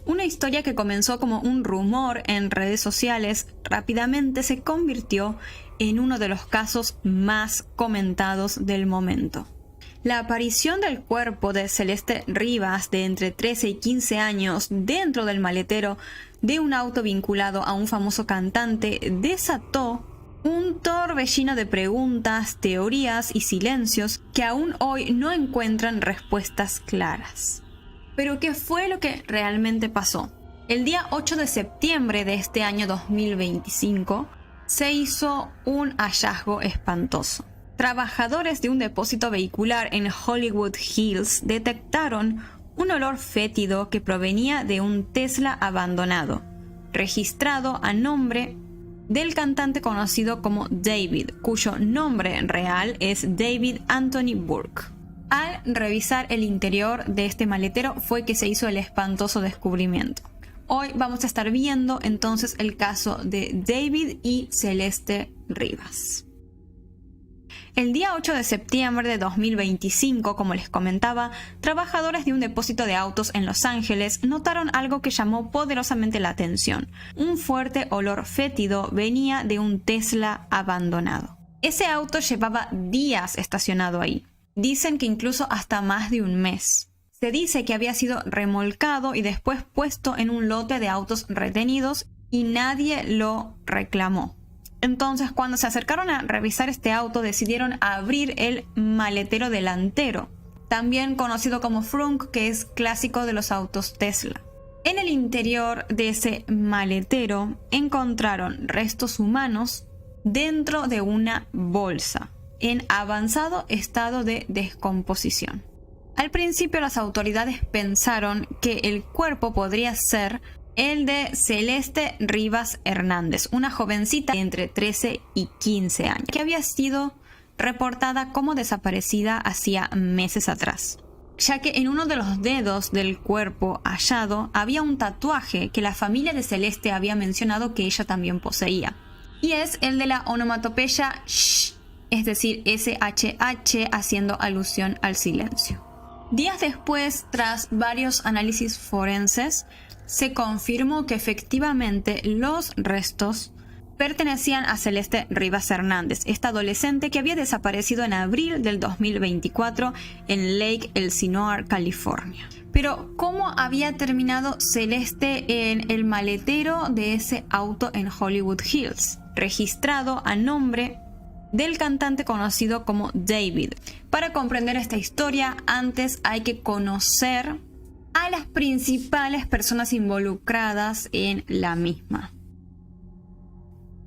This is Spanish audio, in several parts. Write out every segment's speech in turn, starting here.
Una historia que comenzó como un rumor en redes sociales rápidamente se convirtió en uno de los casos más comentados del momento. La aparición del cuerpo de Celeste Rivas, de entre 13 y 15 años, dentro del maletero de un auto vinculado a un famoso cantante, desató un torbellino de preguntas, teorías y silencios que aún hoy no encuentran respuestas claras. Pero ¿qué fue lo que realmente pasó? El día 8 de septiembre de este año 2025 se hizo un hallazgo espantoso. Trabajadores de un depósito vehicular en Hollywood Hills detectaron un olor fétido que provenía de un Tesla abandonado, registrado a nombre del cantante conocido como David, cuyo nombre real es David Anthony Burke. Al revisar el interior de este maletero fue que se hizo el espantoso descubrimiento. Hoy vamos a estar viendo entonces el caso de David y Celeste Rivas. El día 8 de septiembre de 2025, como les comentaba, trabajadores de un depósito de autos en Los Ángeles notaron algo que llamó poderosamente la atención. Un fuerte olor fétido venía de un Tesla abandonado. Ese auto llevaba días estacionado ahí. Dicen que incluso hasta más de un mes. Se dice que había sido remolcado y después puesto en un lote de autos retenidos y nadie lo reclamó. Entonces, cuando se acercaron a revisar este auto, decidieron abrir el maletero delantero, también conocido como frunk, que es clásico de los autos Tesla. En el interior de ese maletero encontraron restos humanos dentro de una bolsa, en avanzado estado de descomposición. Al principio, las autoridades pensaron que el cuerpo podría ser el de Celeste Rivas Hernández, una jovencita de entre 13 y 15 años, que había sido reportada como desaparecida hacía meses atrás, ya que en uno de los dedos del cuerpo hallado había un tatuaje que la familia de Celeste había mencionado que ella también poseía, y es el de la onomatopeya SH, es decir, SHH, haciendo alusión al silencio. Días después, tras varios análisis forenses, se confirmó que efectivamente los restos pertenecían a Celeste Rivas Hernández, esta adolescente que había desaparecido en abril del 2024 en Lake Elsinore, California. Pero, ¿cómo había terminado Celeste en el maletero de ese auto en Hollywood Hills, registrado a nombre del cantante conocido como David? Para comprender esta historia, antes hay que conocer a las principales personas involucradas en la misma.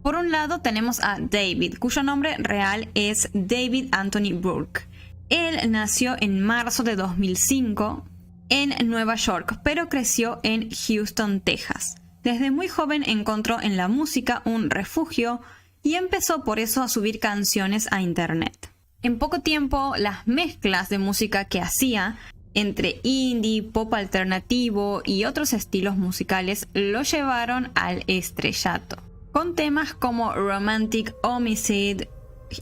Por un lado tenemos a David, cuyo nombre real es David Anthony Burke. Él nació en marzo de 2005 en Nueva York, pero creció en Houston, Texas. Desde muy joven encontró en la música un refugio y empezó por eso a subir canciones a internet. En poco tiempo, las mezclas de música que hacía entre indie, pop alternativo y otros estilos musicales lo llevaron al estrellato. Con temas como Romantic Homicide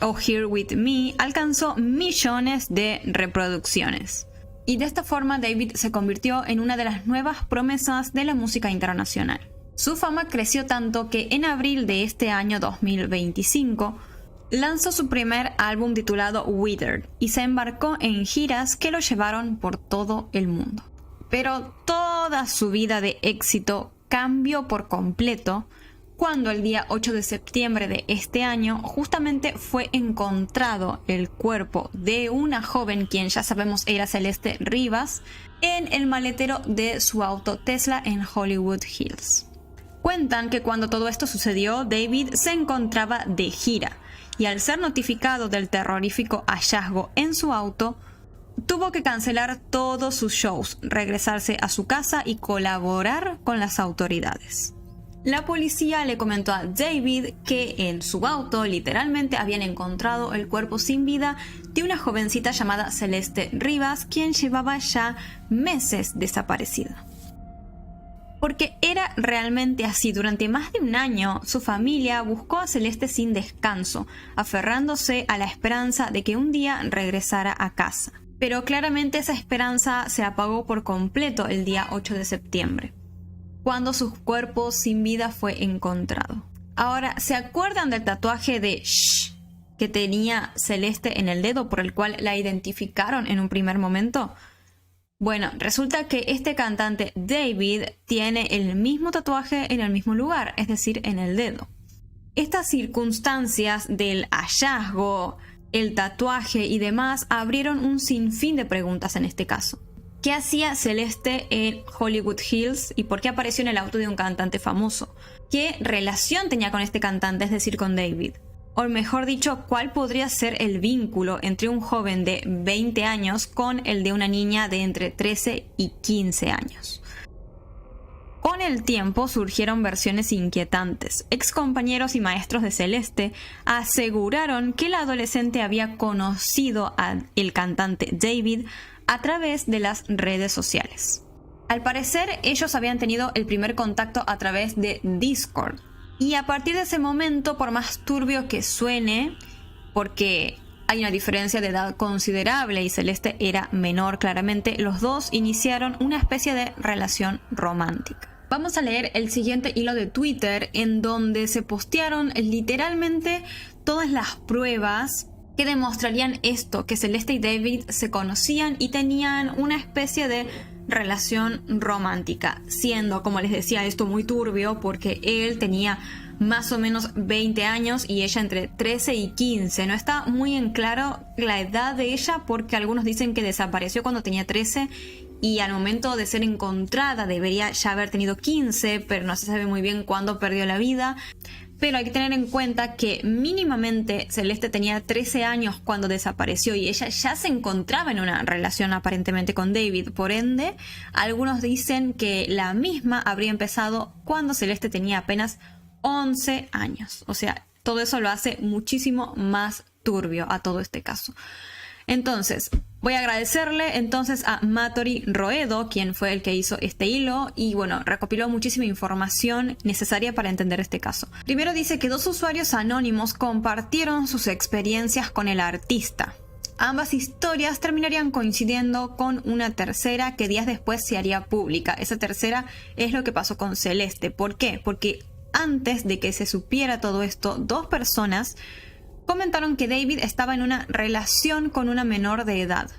o Here With Me alcanzó millones de reproducciones. Y de esta forma David se convirtió en una de las nuevas promesas de la música internacional. Su fama creció tanto que en abril de este año 2025 lanzó su primer álbum titulado Withered y se embarcó en giras que lo llevaron por todo el mundo. Pero toda su vida de éxito cambió por completo cuando el día 8 de septiembre de este año justamente fue encontrado el cuerpo de una joven, quien ya sabemos era Celeste Rivas, en el maletero de su auto Tesla en Hollywood Hills. Cuentan que cuando todo esto sucedió, David se encontraba de gira y al ser notificado del terrorífico hallazgo en su auto, tuvo que cancelar todos sus shows, regresarse a su casa y colaborar con las autoridades. La policía le comentó a David que en su auto literalmente habían encontrado el cuerpo sin vida de una jovencita llamada Celeste Rivas, quien llevaba ya meses desaparecida. Porque era realmente así. Durante más de un año, su familia buscó a Celeste sin descanso, aferrándose a la esperanza de que un día regresara a casa. Pero claramente esa esperanza se apagó por completo el día 8 de septiembre. cuando su cuerpo sin vida fue encontrado. Ahora, ¿se acuerdan del tatuaje de Shh que tenía Celeste en el dedo por el cual la identificaron en un primer momento? Bueno, resulta que este cantante David tiene el mismo tatuaje en el mismo lugar, es decir, en el dedo. Estas circunstancias del hallazgo, el tatuaje y demás abrieron un sinfín de preguntas en este caso. ¿Qué hacía Celeste en Hollywood Hills y por qué apareció en el auto de un cantante famoso? ¿Qué relación tenía con este cantante, es decir, con David? O mejor dicho, ¿cuál podría ser el vínculo entre un joven de 20 años con el de una niña de entre 13 y 15 años? Con el tiempo surgieron versiones inquietantes. Excompañeros y maestros de Celeste aseguraron que la adolescente había conocido al cantante David a través de las redes sociales. Al parecer, ellos habían tenido el primer contacto a través de Discord. Y a partir de ese momento, por más turbio que suene, porque hay una diferencia de edad considerable y Celeste era menor claramente, los dos iniciaron una especie de relación romántica. Vamos a leer el siguiente hilo de Twitter en donde se postearon literalmente todas las pruebas que demostrarían esto, que Celeste y David se conocían y tenían una especie de relación romántica, siendo, como les decía, esto muy turbio porque él tenía más o menos 20 años y ella entre 13 y 15. No está muy en claro la edad de ella porque algunos dicen que desapareció cuando tenía 13 y al momento de ser encontrada debería ya haber tenido 15, pero no se sabe muy bien cuándo perdió la vida. Pero hay que tener en cuenta que mínimamente Celeste tenía 13 años cuando desapareció y ella ya se encontraba en una relación aparentemente con David. Por ende, algunos dicen que la misma habría empezado cuando Celeste tenía apenas 11 años. O sea, todo eso lo hace muchísimo más turbio a todo este caso. Entonces, voy a agradecerle entonces a Matori Roedo, quien fue el que hizo este hilo y bueno, recopiló muchísima información necesaria para entender este caso. Primero dice que 2 usuarios anónimos compartieron sus experiencias con el artista. Ambas historias terminarían coincidiendo con una tercera que días después se haría pública. Esa tercera es lo que pasó con Celeste. ¿Por qué? Porque antes de que se supiera todo esto, 2 personas comentaron que David estaba en una relación con una menor de edad,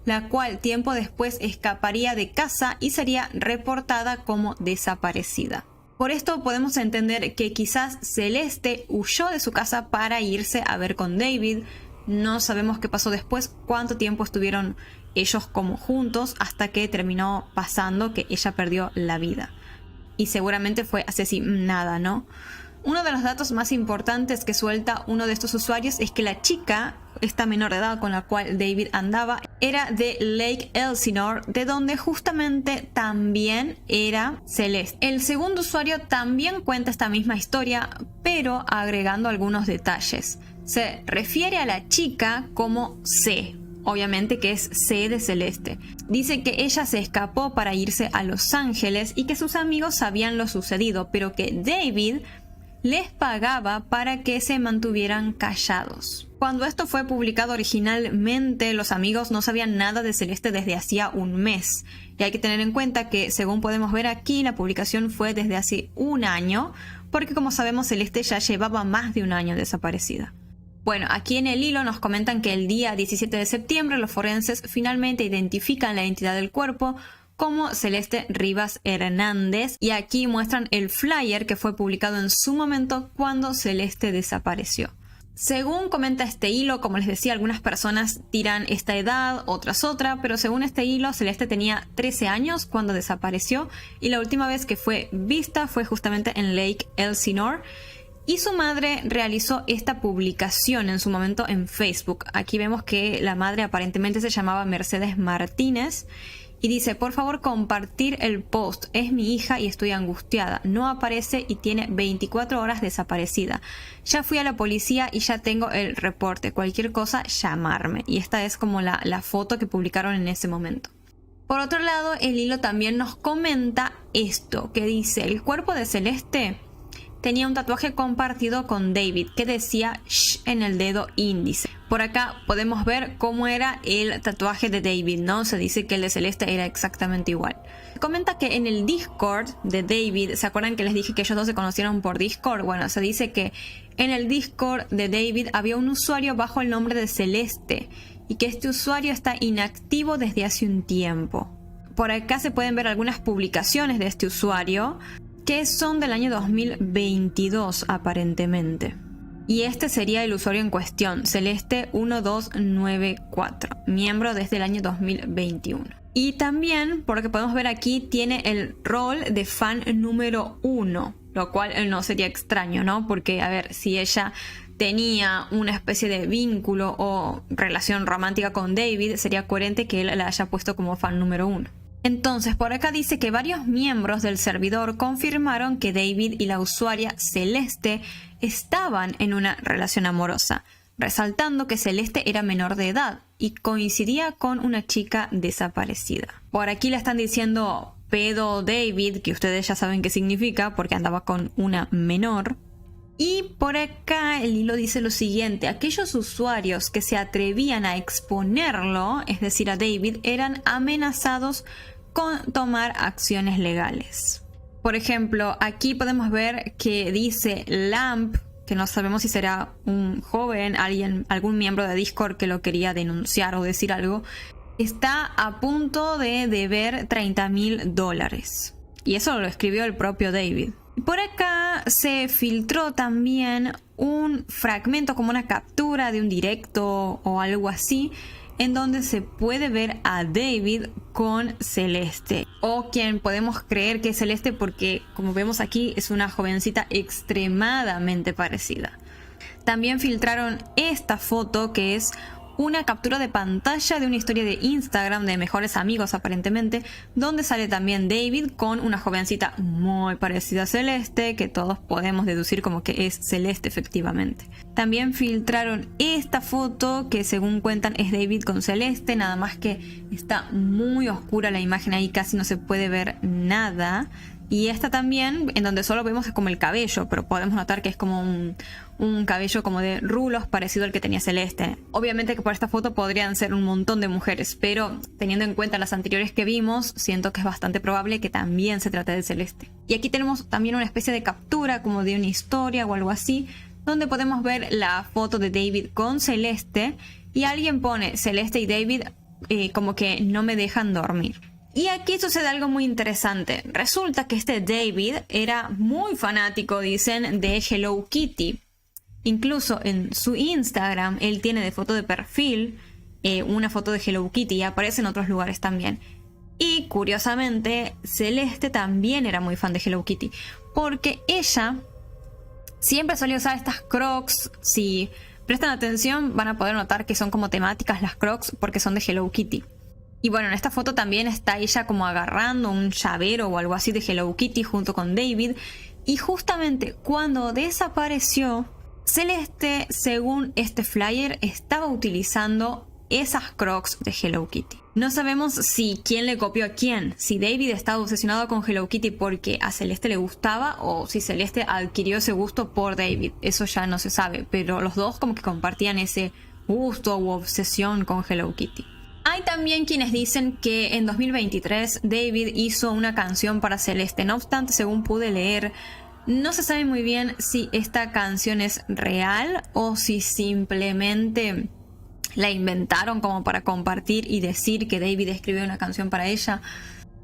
la cual tiempo después escaparía de casa y sería reportada como desaparecida. Por esto podemos entender que quizás Celeste huyó de su casa para irse a ver con David. No sabemos qué pasó después, cuánto tiempo estuvieron ellos como juntos hasta que terminó pasando que ella perdió la vida. Y seguramente fue asesinada, ¿no? Uno de los datos más importantes que suelta uno de estos usuarios es que la chica, esta menor de edad con la cual David andaba, era de Lake Elsinore, de donde justamente también era Celeste. El segundo usuario también cuenta esta misma historia, pero agregando algunos detalles. Se refiere a la chica como C, obviamente que es C de Celeste. Dice que ella se escapó para irse a Los Ángeles y que sus amigos sabían lo sucedido, pero que David les pagaba para que se mantuvieran callados. Cuando esto fue publicado originalmente, los amigos no sabían nada de Celeste desde hacía un mes. Y hay que tener en cuenta que, según podemos ver aquí, la publicación fue desde hace un año, porque como sabemos Celeste ya llevaba más de un año desaparecida. Bueno, aquí en el hilo nos comentan que el día 17 de septiembre los forenses finalmente identifican la identidad del cuerpo como Celeste Rivas Hernández y aquí muestran el flyer que fue publicado en su momento cuando Celeste desapareció. Según comenta este hilo, como les decía, algunas personas tiran esta edad, otras otra, pero según este hilo Celeste tenía 13 años cuando desapareció y la última vez que fue vista fue justamente en Lake Elsinore. Y su madre realizó esta publicación en su momento en Facebook. Aquí vemos que la madre aparentemente se llamaba Mercedes Martínez y dice: por favor compartir el post, es mi hija y estoy angustiada, no aparece y tiene 24 horas desaparecida. Ya fui a la policía y ya tengo el reporte, cualquier cosa llamarme. Y esta es como la foto que publicaron en ese momento. Por otro lado, el hilo también nos comenta esto, que dice: el cuerpo de Celeste tenía un tatuaje compartido con David que decía Shh en el dedo índice. Por acá podemos ver cómo era el tatuaje de David, ¿no? Se dice que el de Celeste era exactamente igual. Comenta que en el Discord de David, ¿se acuerdan que les dije que ellos dos se conocieron por Discord? Bueno, se dice que en el Discord de David había un usuario bajo el nombre de Celeste y que este usuario está inactivo desde hace un tiempo. Por acá se pueden ver algunas publicaciones de este usuario que son del año 2022 aparentemente. Y este sería el usuario en cuestión, Celeste1294, miembro desde el año 2021. Y también, por lo que podemos ver aquí, tiene el rol de fan número 1, lo cual no sería extraño, ¿no? Porque, a ver, si ella tenía una especie de vínculo o relación romántica con David, sería coherente que él la haya puesto como fan número 1. Entonces, por acá dice que varios miembros del servidor confirmaron que David y la usuaria Celeste estaban en una relación amorosa, resaltando que Celeste era menor de edad y coincidía con una chica desaparecida. Por aquí le están diciendo pedo David, que ustedes ya saben qué significa porque andaba con una menor. Y por acá el hilo dice lo siguiente: aquellos usuarios que se atrevían a exponerlo, es decir, a David, eran amenazados con tomar acciones legales. Por ejemplo, aquí podemos ver que dice Lamp, que no sabemos si será un joven, algún miembro de Discord que lo quería denunciar o decir algo, está a punto de deber $30,000. Y eso lo escribió el propio David. Por acá se filtró también un fragmento, como una captura de un directo o algo así, en donde se puede ver a David con Celeste, o quien podemos creer que es Celeste porque, como vemos aquí, es una jovencita extremadamente parecida. También filtraron esta foto, que es una captura de pantalla de una historia de Instagram de mejores amigos aparentemente, donde sale también David con una jovencita muy parecida a Celeste, que todos podemos deducir como que es Celeste efectivamente. También filtraron esta foto que, según cuentan, es David con Celeste, nada más que está muy oscura la imagen, ahí casi no se puede ver nada. Y esta también, en donde solo vemos como el cabello, pero podemos notar que es como un cabello como de rulos parecido al que tenía Celeste. Obviamente que por esta foto podrían ser un montón de mujeres, pero teniendo en cuenta las anteriores que vimos, siento que es bastante probable que también se trate de Celeste. Y aquí tenemos también una especie de captura como de una historia o algo así, donde podemos ver la foto de David con Celeste y alguien pone Celeste y David como que no me dejan dormir. Y aquí sucede algo muy interesante. Resulta que este David era muy fanático, dicen, de Hello Kitty. Incluso en su Instagram, él tiene de foto de perfil una foto de Hello Kitty y aparece en otros lugares también. Y curiosamente, Celeste también era muy fan de Hello Kitty, porque ella siempre solía usar estas Crocs. Si prestan atención, van a poder notar que son como temáticas las Crocs porque son de Hello Kitty. Y bueno, en esta foto también está ella como agarrando un llavero o algo así de Hello Kitty junto con David. Y justamente cuando desapareció, Celeste, según este flyer, estaba utilizando esas Crocs de Hello Kitty. No sabemos si quién le copió a quién, si David estaba obsesionado con Hello Kitty porque a Celeste le gustaba o si Celeste adquirió ese gusto por David. Eso ya no se sabe, pero los dos como que compartían ese gusto u obsesión con Hello Kitty. Hay también quienes dicen que en 2023 David hizo una canción para Celeste. No obstante, según pude leer, no se sabe muy bien si esta canción es real o si simplemente la inventaron como para compartir y decir que David escribió una canción para ella.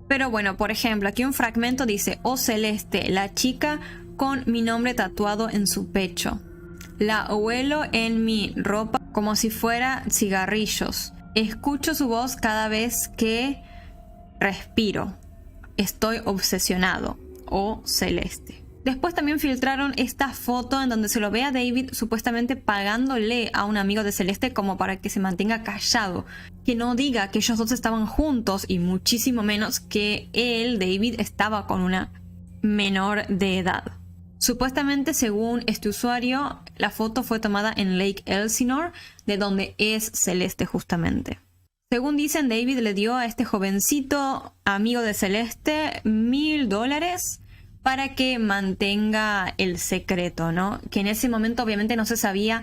Pero bueno, por ejemplo, aquí un fragmento dice: oh Celeste, la chica con mi nombre tatuado en su pecho. La huelo en mi ropa como si fuera cigarrillos. Escucho su voz cada vez que respiro. Estoy obsesionado. Oh Celeste. Después también filtraron esta foto en donde se lo ve a David supuestamente pagándole a un amigo de Celeste como para que se mantenga callado, que no diga que ellos dos estaban juntos y muchísimo menos que él, David, estaba con una menor de edad. Supuestamente, según este usuario, la foto fue tomada en Lake Elsinore, de donde es Celeste justamente. Según dicen, David le dio a este jovencito amigo de Celeste $1,000 para que mantenga el secreto, ¿no? Que en ese momento obviamente no se sabía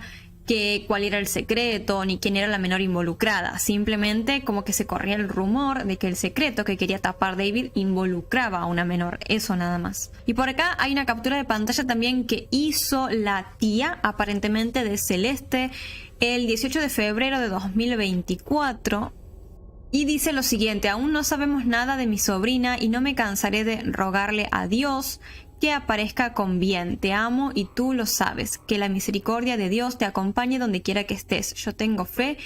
cuál era el secreto ni quién era la menor involucrada. Simplemente como que se corría el rumor de que el secreto que quería tapar David involucraba a una menor. Eso nada más. Y por acá hay una captura de pantalla también que hizo la tía, aparentemente de Celeste, el 18 de febrero de 2024. Y dice lo siguiente: aún no sabemos nada de mi sobrina y no me cansaré de rogarle a Dios que aparezca con bien. Te amo y tú lo sabes. Que la misericordia de Dios te acompañe donde quiera que estés. Yo tengo fe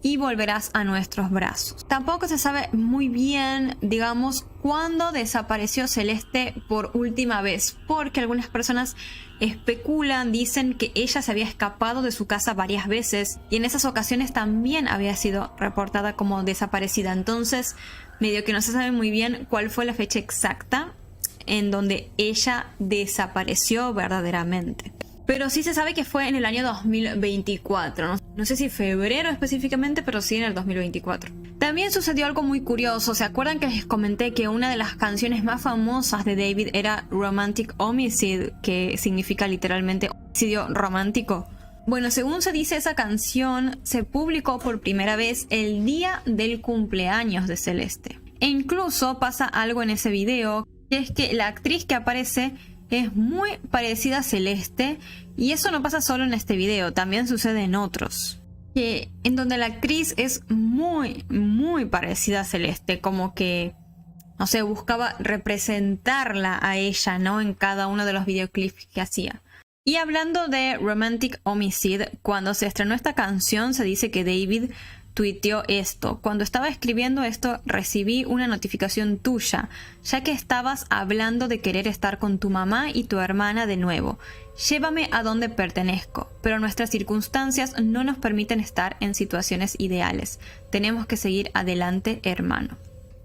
y volverás a nuestros brazos. Tampoco se sabe muy bien, digamos, cuándo desapareció Celeste por última vez, porque algunas personas especulan, dicen que ella se había escapado de su casa varias veces y en esas ocasiones también había sido reportada como desaparecida. Entonces, medio que no se sabe muy bien cuál fue la fecha exacta en donde ella desapareció verdaderamente. Pero sí se sabe que fue en el año 2024. No sé si febrero específicamente, pero sí en el 2024. También sucedió algo muy curioso. ¿Se acuerdan que les comenté que una de las canciones más famosas de David era Romantic Homicide, que significa literalmente homicidio romántico? Bueno, según se dice, esa canción se publicó por primera vez el día del cumpleaños de Celeste. E incluso pasa algo en ese video, que es que la actriz que aparece es muy parecida a Celeste, y eso no pasa solo en este video, también sucede en otros, en donde la actriz es muy parecida a Celeste, como que, no sé, buscaba representarla a ella, ¿no? En cada uno de los videoclips que hacía. Y hablando de Romantic Homicide, cuando se estrenó esta canción se dice que David tuiteó esto: cuando estaba escribiendo esto recibí una notificación tuya, ya que estabas hablando de querer estar con tu mamá y tu hermana de nuevo. Llévame a donde pertenezco, pero nuestras circunstancias no nos permiten estar en situaciones ideales. Tenemos que seguir adelante, hermano.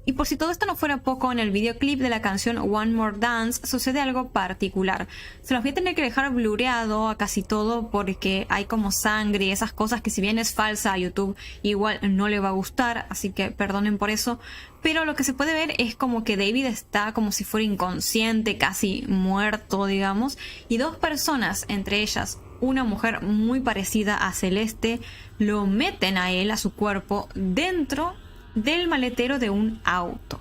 Y por si todo esto no fuera poco, en el videoclip de la canción One More Dance sucede algo particular. Se los voy a tener que dejar blureado a casi todo porque hay como sangre y esas cosas que, si bien es falsa, a YouTube igual no le va a gustar, así que perdonen por eso. Pero lo que se puede ver es como que David está como si fuera inconsciente, casi muerto, digamos, y dos personas, entre ellas una mujer muy parecida a Celeste, lo meten a él, a su cuerpo, dentro del maletero de un auto.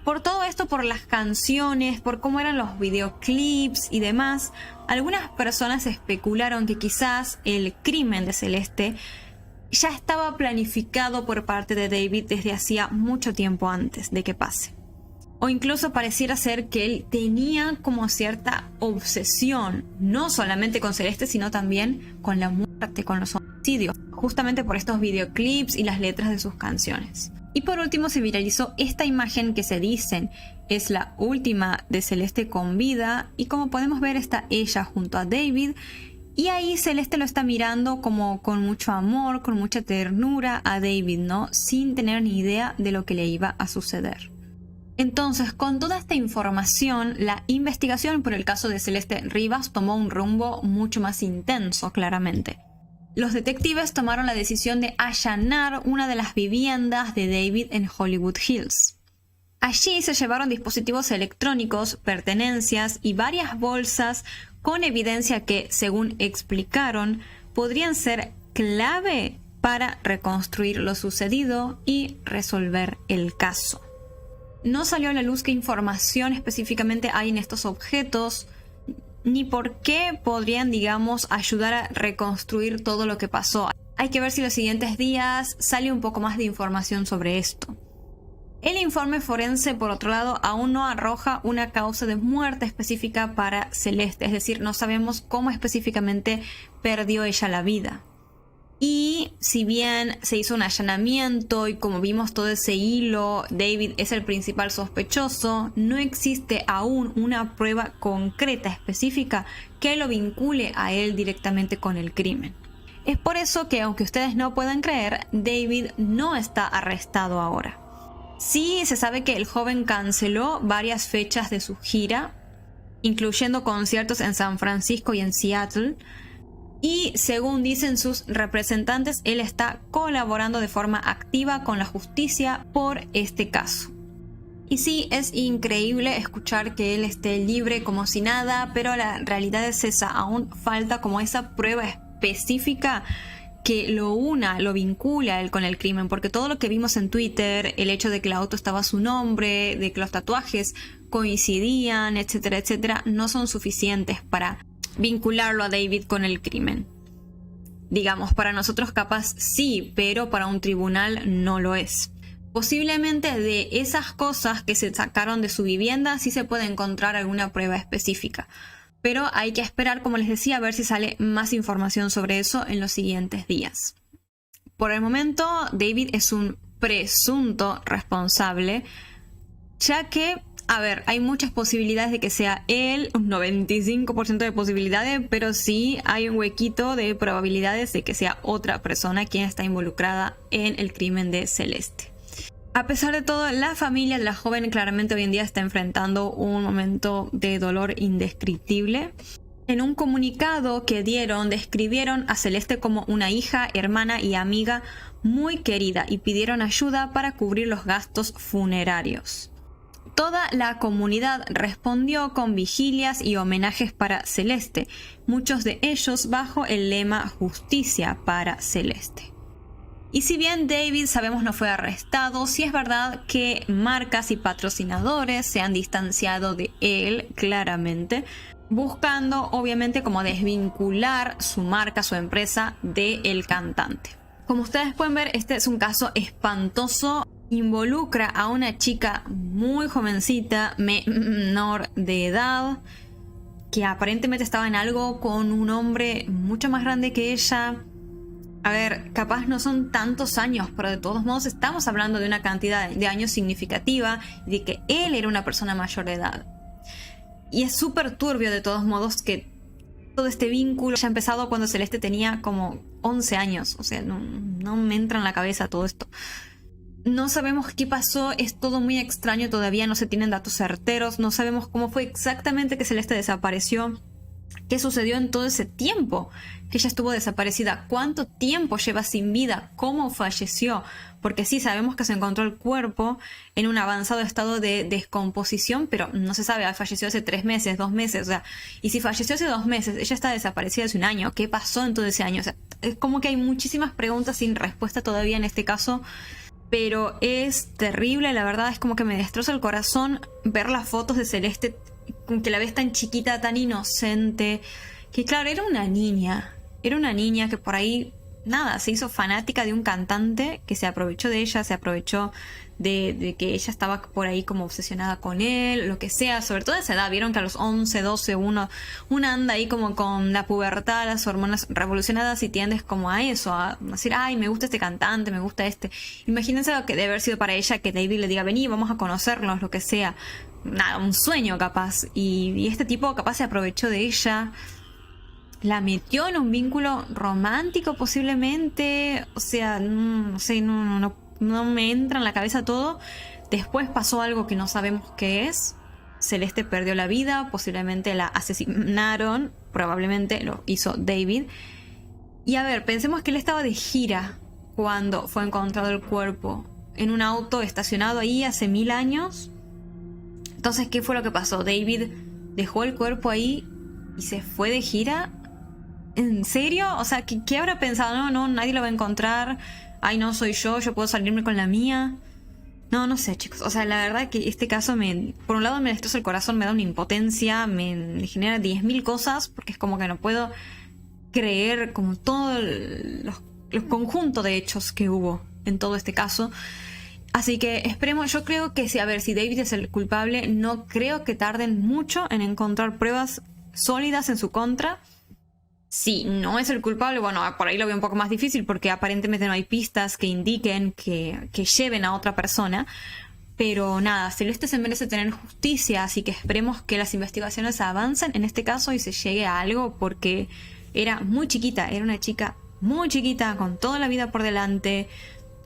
Por todo esto, por las canciones, por cómo eran los videoclips y demás, algunas personas especularon que quizás el crimen de Celeste ya estaba planificado por parte de David desde hacía mucho tiempo antes de que pase. O incluso pareciera ser que él tenía como cierta obsesión, no solamente con Celeste, sino también con la muerte, con los homicidios, justamente por estos videoclips y las letras de sus canciones. Y por último se viralizó esta imagen que se dicen es la última de Celeste con vida, y como podemos ver está ella junto a David, y ahí Celeste lo está mirando como con mucho amor, con mucha ternura a David, ¿no? Sin tener ni idea de lo que le iba a suceder. Entonces, con toda esta información, la investigación por el caso de Celeste Rivas tomó un rumbo mucho más intenso, claramente. Los detectives tomaron la decisión de allanar una de las viviendas de David en Hollywood Hills. Allí se llevaron dispositivos electrónicos, pertenencias y varias bolsas con evidencia que, según explicaron, podrían ser clave para reconstruir lo sucedido y resolver el caso. No salió a la luz qué información específicamente hay en estos objetos, ni por qué podrían, digamos, ayudar a reconstruir todo lo que pasó. Hay que ver si los siguientes días sale un poco más de información sobre esto. El informe forense, por otro lado, aún no arroja una causa de muerte específica para Celeste, es decir, no sabemos cómo específicamente perdió ella la vida. Y si bien se hizo un allanamiento y como vimos todo ese hilo, David es el principal sospechoso, no existe aún una prueba concreta específica que lo vincule a él directamente con el crimen. Es por eso que, aunque ustedes no puedan creer, David no está arrestado ahora. Sí se sabe que el joven canceló varias fechas de su gira, incluyendo conciertos en San Francisco y en Seattle. Y según dicen sus representantes, él está colaborando de forma activa con la justicia por este caso. Y sí, es increíble escuchar que él esté libre como si nada, pero la realidad es esa, aún falta como esa prueba específica que lo una, lo vincula él con el crimen, porque todo lo que vimos en Twitter, el hecho de que el auto estaba a su nombre, de que los tatuajes coincidían, etcétera, etcétera, no son suficientes para vincularlo a David con el crimen. Digamos, para nosotros capaz sí, pero para un tribunal no lo es. Posiblemente de esas cosas que se sacaron de su vivienda sí se puede encontrar alguna prueba específica. Pero hay que esperar, como les decía, a ver si sale más información sobre eso en los siguientes días. Por el momento, David es un presunto responsable, ya que, a ver, hay muchas posibilidades de que sea él, un 95% de posibilidades, pero sí hay un huequito de probabilidades de que sea otra persona quien está involucrada en el crimen de Celeste. A pesar de todo, la familia de la joven claramente hoy en día está enfrentando un momento de dolor indescriptible. En un comunicado que dieron, describieron a Celeste como una hija, hermana y amiga muy querida y pidieron ayuda para cubrir los gastos funerarios. Toda la comunidad respondió con vigilias y homenajes para Celeste, muchos de ellos bajo el lema Justicia para Celeste. Y si bien David sabemos no fue arrestado, sí es verdad que marcas y patrocinadores se han distanciado de él claramente, buscando obviamente como desvincular su marca, su empresa del cantante. Como ustedes pueden ver, este es un caso espantoso. Involucra a una chica muy jovencita, menor de edad, que aparentemente estaba en algo con un hombre mucho más grande que ella. A ver, capaz no son tantos años, pero de todos modos estamos hablando de una cantidad de años significativa y de que él era una persona mayor de edad. Y es súper turbio de todos modos que todo este vínculo haya empezado cuando Celeste tenía como 11 años. O sea, no me entra en la cabeza todo esto. No sabemos qué pasó, es todo muy extraño todavía, no se tienen datos certeros, no sabemos cómo fue exactamente que Celeste desapareció. ¿Qué sucedió en todo ese tiempo que ella estuvo desaparecida? ¿Cuánto tiempo lleva sin vida? ¿Cómo falleció? Porque sí, sabemos que se encontró el cuerpo en un avanzado estado de descomposición, pero no se sabe, falleció hace 3 meses, 2 meses, o sea, y si falleció hace 2 meses, ella está desaparecida hace un año, ¿qué pasó en todo ese año? O sea, es como que hay muchísimas preguntas sin respuesta todavía en este caso, pero es terrible, la verdad es como que me destroza el corazón ver las fotos de Celeste, que la ves tan chiquita, tan inocente, que claro, era una niña que por ahí, nada, se hizo fanática de un cantante que se aprovechó de ella, se aprovechó de que ella estaba por ahí como obsesionada con él, lo que sea, sobre todo a esa edad, vieron que a los 11, 12, uno anda ahí como con la pubertad, las hormonas revolucionadas y tiendes como a eso, a decir, ay, me gusta este cantante, me gusta este. Imagínense lo que debe haber sido para ella que David le diga, vení, vamos a conocernos, lo que sea. Nada, un sueño capaz. Y este tipo capaz se aprovechó de ella, la metió en un vínculo romántico posiblemente, o sea, no sé, no me entra en la cabeza todo. Después pasó algo que no sabemos qué es. Celeste perdió la vida, posiblemente la asesinaron, probablemente lo hizo David. Y a ver, pensemos que él estaba de gira cuando fue encontrado el cuerpo en un auto estacionado ahí hace 1000 años. Entonces, ¿qué fue lo que pasó? David dejó el cuerpo ahí y se fue de gira. ¿En serio? O sea, ¿qué habrá pensado? No, nadie lo va a encontrar. Ay, no, soy yo puedo salirme con la mía. No sé, chicos. O sea, la verdad que este caso por un lado me destroza el corazón, me da una impotencia, me genera 10.000 cosas, porque es como que no puedo creer como todo los conjunto de hechos que hubo en todo este caso. Así que esperemos, yo creo que si David es el culpable, no creo que tarden mucho en encontrar pruebas sólidas en su contra. Si no es el culpable, bueno, por ahí lo veo un poco más difícil porque aparentemente no hay pistas que indiquen que lleven a otra persona. Pero nada, Celeste se merece tener justicia, así que esperemos que las investigaciones avancen en este caso y se llegue a algo, porque era muy chiquita, era una chica muy chiquita, con toda la vida por delante,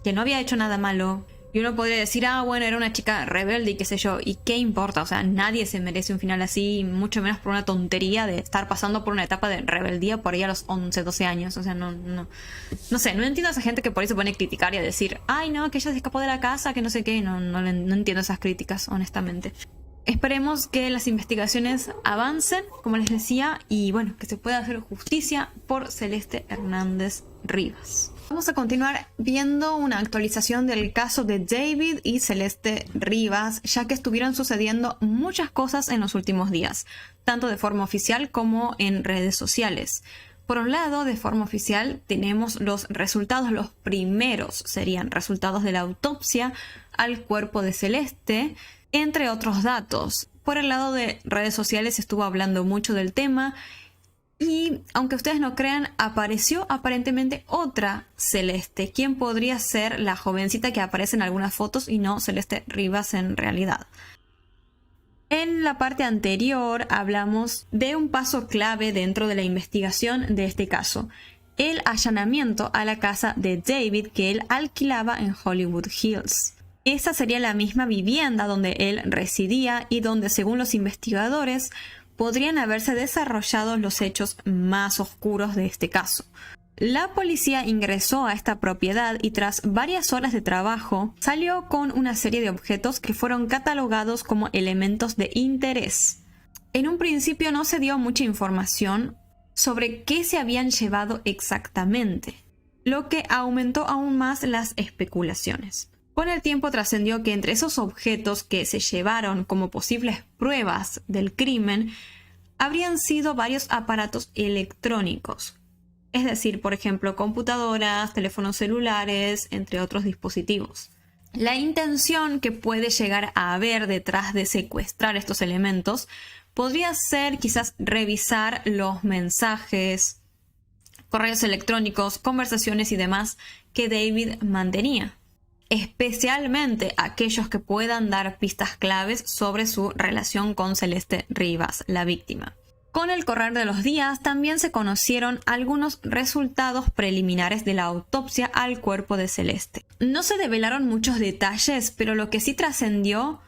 que no había hecho nada malo. Y uno podría decir, bueno, era una chica rebelde y qué sé yo, ¿y qué importa? O sea, nadie se merece un final así, mucho menos por una tontería de estar pasando por una etapa de rebeldía por ahí a los 11, 12 años. O sea, no sé, no entiendo a esa gente que por ahí se pone a criticar y a decir, ay, no, que ella se escapó de la casa, que no sé qué. No entiendo esas críticas, honestamente. Esperemos que las investigaciones avancen, como les decía, y bueno, que se pueda hacer justicia por Celeste Hernández Rivas. Vamos a continuar viendo una actualización del caso de David y Celeste Rivas, ya que estuvieron sucediendo muchas cosas en los últimos días, tanto de forma oficial como en redes sociales. Por un lado, de forma oficial, tenemos los resultados, los primeros serían resultados de la autopsia al cuerpo de Celeste, entre otros datos. Por el lado de redes sociales se estuvo hablando mucho del tema y, aunque ustedes no crean, apareció aparentemente otra Celeste, quien podría ser la jovencita que aparece en algunas fotos y no Celeste Rivas en realidad. En la parte anterior hablamos de un paso clave dentro de la investigación de este caso, el allanamiento a la casa de David que él alquilaba en Hollywood Hills. Esa sería la misma vivienda donde él residía y donde, según los investigadores, podrían haberse desarrollado los hechos más oscuros de este caso. La policía ingresó a esta propiedad y tras varias horas de trabajo salió con una serie de objetos que fueron catalogados como elementos de interés. En un principio no se dio mucha información sobre qué se habían llevado exactamente, lo que aumentó aún más las especulaciones. Con el tiempo trascendió que entre esos objetos que se llevaron como posibles pruebas del crimen habrían sido varios aparatos electrónicos. Es decir, por ejemplo, computadoras, teléfonos celulares, entre otros dispositivos. La intención que puede llegar a haber detrás de secuestrar estos elementos podría ser quizás revisar los mensajes, correos electrónicos, conversaciones y demás que David mantenía, especialmente aquellos que puedan dar pistas claves sobre su relación con Celeste Rivas, la víctima. Con el correr de los días también se conocieron algunos resultados preliminares de la autopsia al cuerpo de Celeste. No se develaron muchos detalles, pero lo que sí trascendió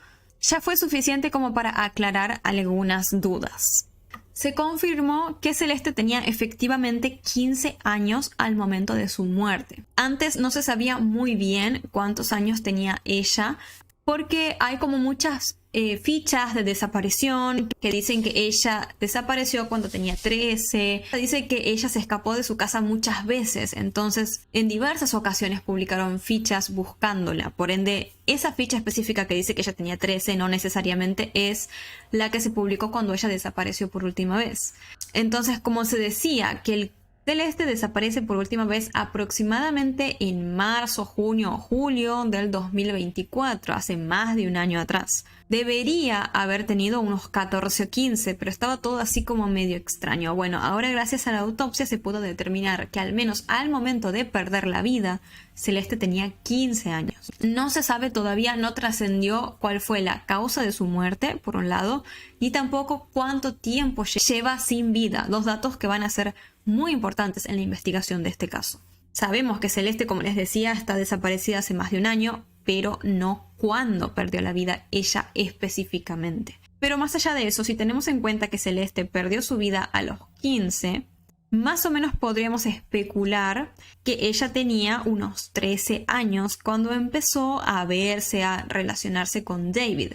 ya fue suficiente como para aclarar algunas dudas. Se confirmó que Celeste tenía efectivamente 15 años al momento de su muerte. Antes no se sabía muy bien cuántos años tenía ella, porque hay como muchas fichas de desaparición que dicen que ella desapareció cuando tenía 13. Dice que ella se escapó de su casa muchas veces, entonces en diversas ocasiones publicaron fichas buscándola. Por ende, esa ficha específica que dice que ella tenía 13 no necesariamente es la que se publicó cuando ella desapareció por última vez. Entonces, como se decía que el Celeste desaparece por última vez aproximadamente en marzo, junio o julio del 2024, hace más de un año atrás. Debería haber tenido unos 14 o 15, pero estaba todo así como medio extraño. Bueno, ahora gracias a la autopsia se pudo determinar que al menos al momento de perder la vida, Celeste tenía 15 años. No se sabe todavía, no trascendió cuál fue la causa de su muerte, por un lado, y tampoco cuánto tiempo lleva sin vida, dos datos que van a ser muy importantes en la investigación de este caso. Sabemos que Celeste, como les decía, está desaparecida hace más de un año, pero no cuándo perdió la vida ella específicamente. Pero más allá de eso, si tenemos en cuenta que Celeste perdió su vida a los 15, más o menos podríamos especular que ella tenía unos 13 años cuando empezó a verse, a relacionarse con David,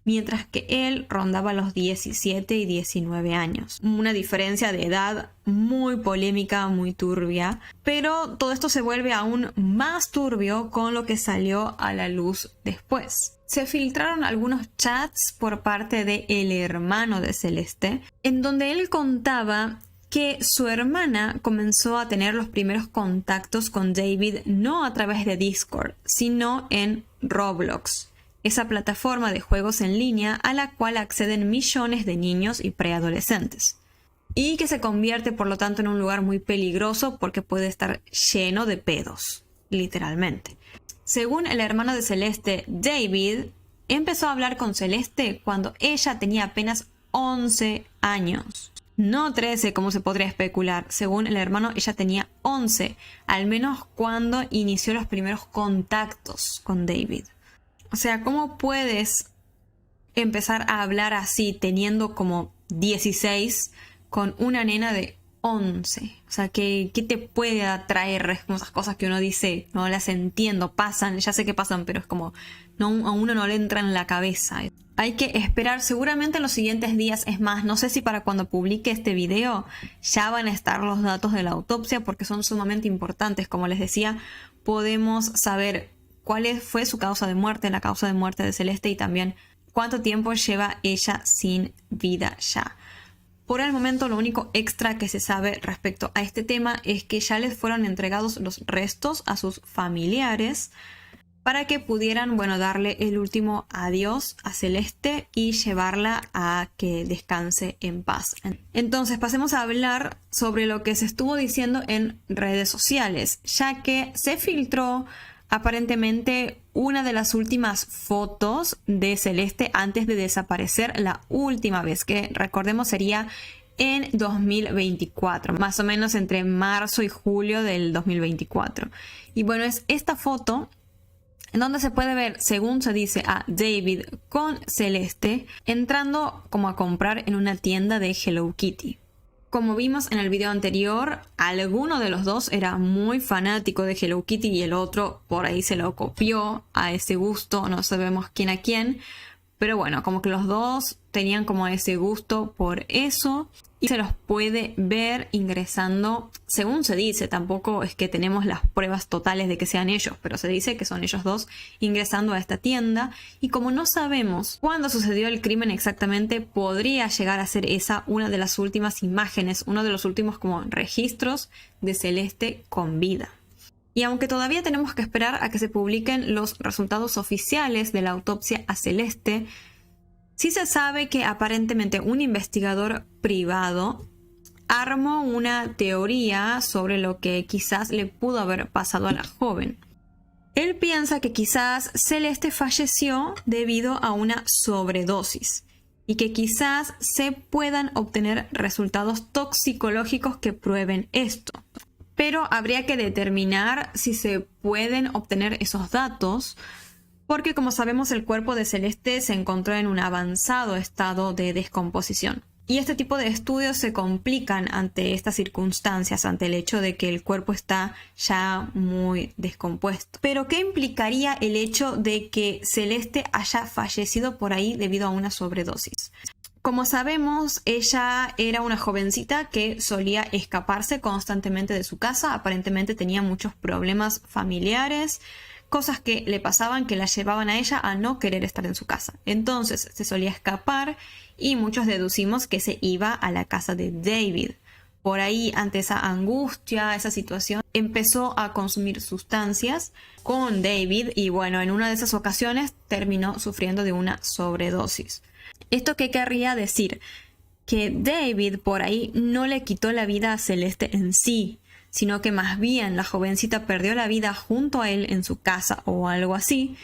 mientras que él rondaba los 17 y 19 años. Una diferencia de edad muy polémica, muy turbia, pero todo esto se vuelve aún más turbio con lo que salió a la luz después. Se filtraron algunos chats por parte del hermano de Celeste, en donde él contaba que su hermana comenzó a tener los primeros contactos con David no a través de Discord, sino en Roblox, esa plataforma de juegos en línea a la cual acceden millones de niños y preadolescentes, y que se convierte por lo tanto en un lugar muy peligroso porque puede estar lleno de pedos, literalmente. Según el hermano de Celeste, David empezó a hablar con Celeste cuando ella tenía apenas 11 años. No 13 como se podría especular. Según el hermano, ella tenía 11, al menos cuando inició los primeros contactos con David. O sea, ¿cómo puedes empezar a hablar así teniendo como 16 con una nena de 11. O sea, ¿qué te puede atraer? Es como esas cosas que uno dice, no las entiendo, pasan, ya sé que pasan, pero es como, no, a uno no le entra en la cabeza. Hay que esperar seguramente en los siguientes días. Es más, no sé si para cuando publique este video ya van a estar los datos de la autopsia, porque son sumamente importantes. Como les decía, podemos saber cuál fue su causa de muerte, la causa de muerte de Celeste, y también cuánto tiempo lleva ella sin vida ya. Por el momento, lo único extra que se sabe respecto a este tema es que ya les fueron entregados los restos a sus familiares para que pudieran, bueno, darle el último adiós a Celeste y llevarla a que descanse en paz. Entonces, pasemos a hablar sobre lo que se estuvo diciendo en redes sociales, ya que se filtró aparentemente una de las últimas fotos de Celeste antes de desaparecer la última vez, que recordemos sería en 2024, más o menos entre marzo y julio del 2024. Y bueno, es esta foto en donde se puede ver, según se dice, a David con Celeste entrando como a comprar en una tienda de Hello Kitty. Como vimos en el video anterior, alguno de los dos era muy fanático de Hello Kitty y el otro por ahí se lo copió a ese gusto, no sabemos quién a quién, pero bueno, como que los dos tenían como ese gusto por eso y se los puede ver ingresando, según se dice, tampoco es que tenemos las pruebas totales de que sean ellos, pero se dice que son ellos dos ingresando a esta tienda, y como no sabemos cuándo sucedió el crimen exactamente, podría llegar a ser esa una de las últimas imágenes, uno de los últimos como registros de Celeste con vida. Y aunque todavía tenemos que esperar a que se publiquen los resultados oficiales de la autopsia a Celeste, sí se sabe que aparentemente un investigador privado armó una teoría sobre lo que quizás le pudo haber pasado a la joven. Él piensa que quizás Celeste falleció debido a una sobredosis y que quizás se puedan obtener resultados toxicológicos que prueben esto. Pero habría que determinar si se pueden obtener esos datos, porque como sabemos el cuerpo de Celeste se encontró en un avanzado estado de descomposición. Y este tipo de estudios se complican ante estas circunstancias, ante el hecho de que el cuerpo está ya muy descompuesto. Pero ¿qué implicaría el hecho de que Celeste haya fallecido por ahí debido a una sobredosis? Como sabemos, ella era una jovencita que solía escaparse constantemente de su casa. Aparentemente tenía muchos problemas familiares, cosas que le pasaban que la llevaban a ella a no querer estar en su casa. Entonces se solía escapar y muchos deducimos que se iba a la casa de David. Por ahí, ante esa angustia, esa situación, empezó a consumir sustancias con David y bueno, en una de esas ocasiones terminó sufriendo de una sobredosis. ¿Esto qué querría decir? Que David por ahí no le quitó la vida a Celeste en sí, sino que más bien la jovencita perdió la vida junto a él en su casa o algo así,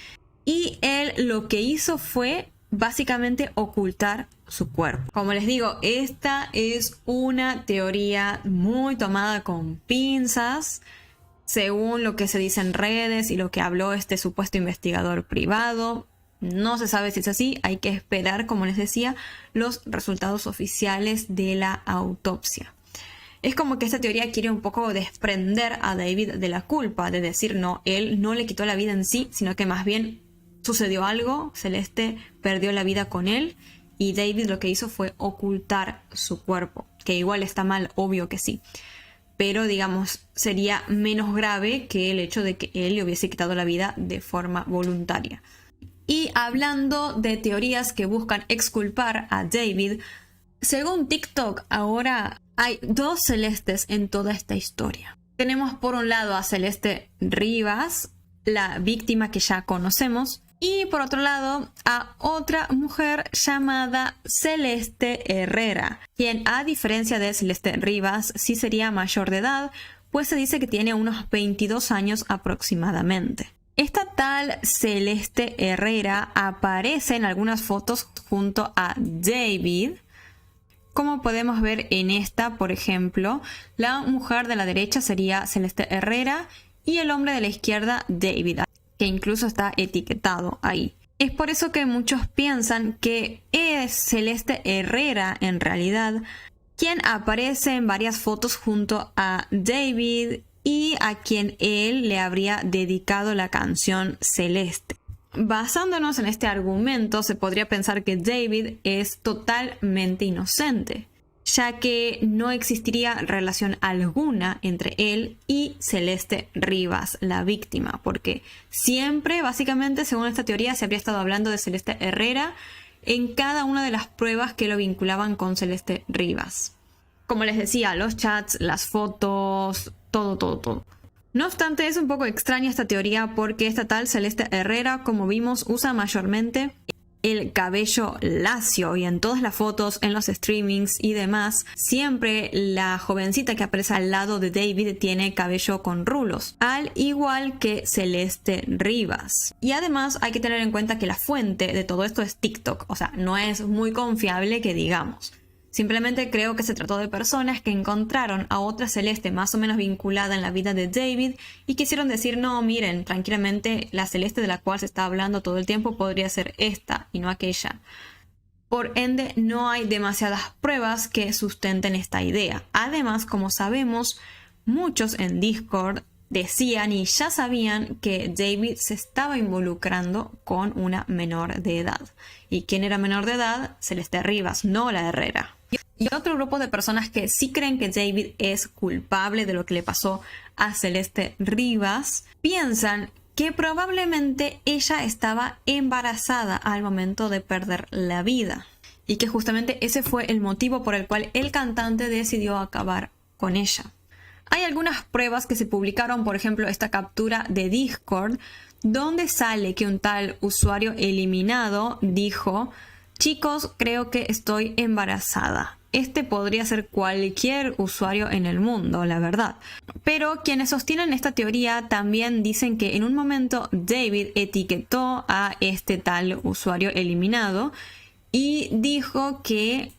y él lo que hizo fue básicamente ocultar su cuerpo. Como les digo, esta es una teoría muy tomada con pinzas, según lo que se dice en redes y lo que habló este supuesto investigador privado. No se sabe si es así, hay que esperar, como les decía, los resultados oficiales de la autopsia. Es como que esta teoría quiere un poco desprender a David de la culpa, de decir, no, él no le quitó la vida en sí, sino que más bien sucedió algo, Celeste perdió la vida con él y David lo que hizo fue ocultar su cuerpo, que igual está mal, obvio que sí. Pero digamos, sería menos grave que el hecho de que él le hubiese quitado la vida de forma voluntaria. Y hablando de teorías que buscan exculpar a David, según TikTok ahora hay dos Celestes en toda esta historia. Tenemos por un lado a Celeste Rivas, la víctima que ya conocemos, y por otro lado a otra mujer llamada Celeste Herrera, quien a diferencia de Celeste Rivas sí sería mayor de edad, pues se dice que tiene unos 22 años aproximadamente. Esta tal Celeste Herrera aparece en algunas fotos junto a David. Como podemos ver en esta, por ejemplo, la mujer de la derecha sería Celeste Herrera y el hombre de la izquierda David, que incluso está etiquetado ahí. Es por eso que muchos piensan que es Celeste Herrera en realidad quien aparece en varias fotos junto a David y a quien él le habría dedicado la canción Celeste. Basándonos en este argumento, se podría pensar que David es totalmente inocente, ya que no existiría relación alguna entre él y Celeste Rivas, la víctima, porque siempre, básicamente, según esta teoría, se habría estado hablando de Celeste Herrera en cada una de las pruebas que lo vinculaban con Celeste Rivas. Como les decía, los chats, las fotos, todo. No obstante, es un poco extraña esta teoría porque esta tal Celeste Herrera, como vimos, usa mayormente el cabello lacio, y en todas las fotos, en los streamings y demás, siempre la jovencita que aparece al lado de David tiene cabello con rulos, al igual que Celeste Rivas. Y además hay que tener en cuenta que la fuente de todo esto es TikTok, o sea, no es muy confiable que digamos. Simplemente creo que se trató de personas que encontraron a otra Celeste más o menos vinculada en la vida de David y quisieron decir, no, miren, tranquilamente la Celeste de la cual se está hablando todo el tiempo podría ser esta y no aquella. Por ende, no hay demasiadas pruebas que sustenten esta idea. Además, como sabemos, muchos en Discord decían y ya sabían que David se estaba involucrando con una menor de edad. ¿Y quién era menor de edad? Celeste Rivas, no la Herrera. Y otro grupo de personas que sí creen que David es culpable de lo que le pasó a Celeste Rivas, piensan que probablemente ella estaba embarazada al momento de perder la vida. Y que justamente ese fue el motivo por el cual el cantante decidió acabar con ella. Hay algunas pruebas que se publicaron, por ejemplo, esta captura de Discord, donde sale que un tal usuario eliminado dijo: chicos, creo que estoy embarazada. Este podría ser cualquier usuario en el mundo, la verdad. Pero quienes sostienen esta teoría también dicen que en un momento David etiquetó a este tal usuario eliminado y dijo que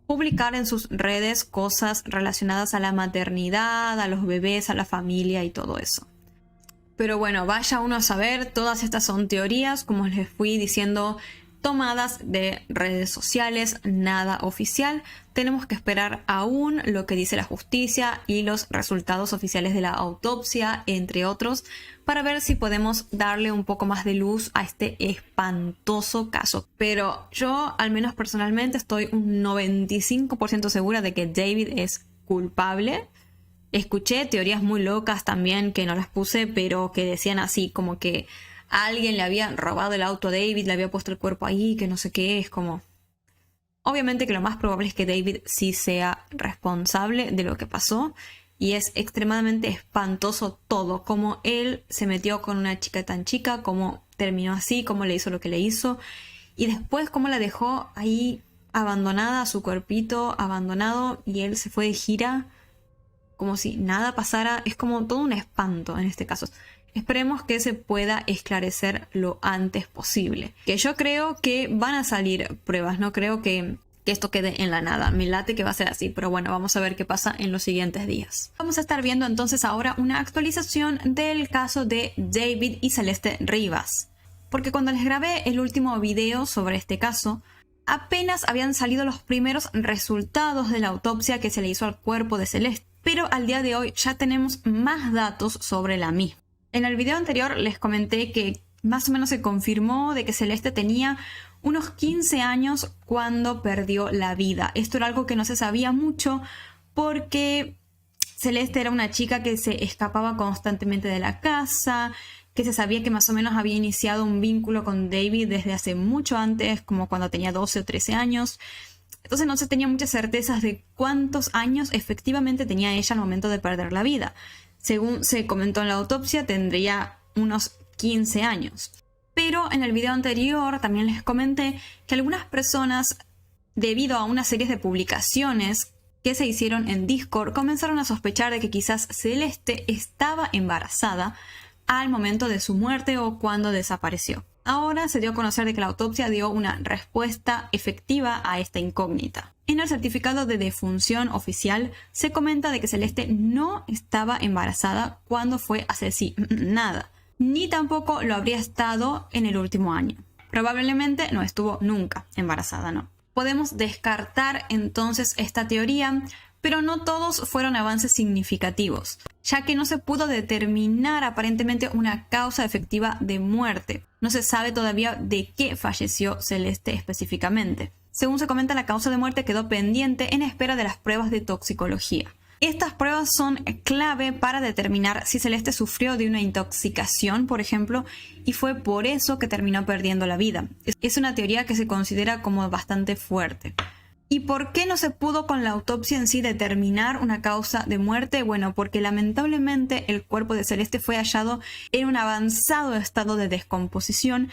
publicar en sus redes cosas relacionadas a la maternidad, a los bebés, a la familia y todo eso. Pero bueno, vaya uno a saber, todas estas son teorías, como les fui diciendo, tomadas de redes sociales, nada oficial. Tenemos que esperar aún lo que dice la justicia y los resultados oficiales de la autopsia, entre otros, para ver si podemos darle un poco más de luz a este espantoso caso. Pero yo, al menos personalmente, estoy un 95% segura de que David es culpable. Escuché teorías muy locas también que no las puse, pero que decían así, como que alguien le había robado el auto a David, le había puesto el cuerpo ahí, que no sé qué, es como... Obviamente que lo más probable es que David sí sea responsable de lo que pasó, y es extremadamente espantoso todo, cómo él se metió con una chica tan chica, cómo terminó así, cómo le hizo lo que le hizo, y después cómo la dejó ahí abandonada, su cuerpito abandonado, y él se fue de gira como si nada pasara. Es como todo un espanto en este caso. Esperemos que se pueda esclarecer lo antes posible. Que yo creo que van a salir pruebas, no creo que esto quede en la nada. Me late que va a ser así, pero bueno, vamos a ver qué pasa en los siguientes días. Vamos a estar viendo entonces ahora una actualización del caso de David y Celeste Rivas. Porque cuando les grabé el último video sobre este caso, apenas habían salido los primeros resultados de la autopsia que se le hizo al cuerpo de Celeste. Pero al día de hoy ya tenemos más datos sobre la misma. En el video anterior les comenté que más o menos se confirmó de que Celeste tenía unos 15 años cuando perdió la vida. Esto era algo que no se sabía mucho porque Celeste era una chica que se escapaba constantemente de la casa, que se sabía que más o menos había iniciado un vínculo con David desde hace mucho antes, como cuando tenía 12 o 13 años. Entonces no se tenía muchas certezas de cuántos años efectivamente tenía ella al momento de perder la vida. Según se comentó en la autopsia, tendría unos 15 años. Pero en el video anterior también les comenté que algunas personas, debido a una serie de publicaciones que se hicieron en Discord, comenzaron a sospechar de que quizás Celeste estaba embarazada al momento de su muerte o cuando desapareció. Ahora se dio a conocer de que la autopsia dio una respuesta efectiva a esta incógnita. En el certificado de defunción oficial se comenta de que Celeste no estaba embarazada cuando fue asesinada, ni tampoco lo habría estado en el último año. Probablemente no estuvo nunca embarazada, ¿no? Podemos descartar entonces esta teoría, pero no todos fueron avances significativos, ya que no se pudo determinar aparentemente una causa efectiva de muerte. No se sabe todavía de qué falleció Celeste específicamente. Según se comenta, la causa de muerte quedó pendiente en espera de las pruebas de toxicología. Estas pruebas son clave para determinar si Celeste sufrió de una intoxicación, por ejemplo, y fue por eso que terminó perdiendo la vida. Es una teoría que se considera como bastante fuerte. ¿Y por qué no se pudo con la autopsia en sí determinar una causa de muerte? Bueno, porque lamentablemente el cuerpo de Celeste fue hallado en un avanzado estado de descomposición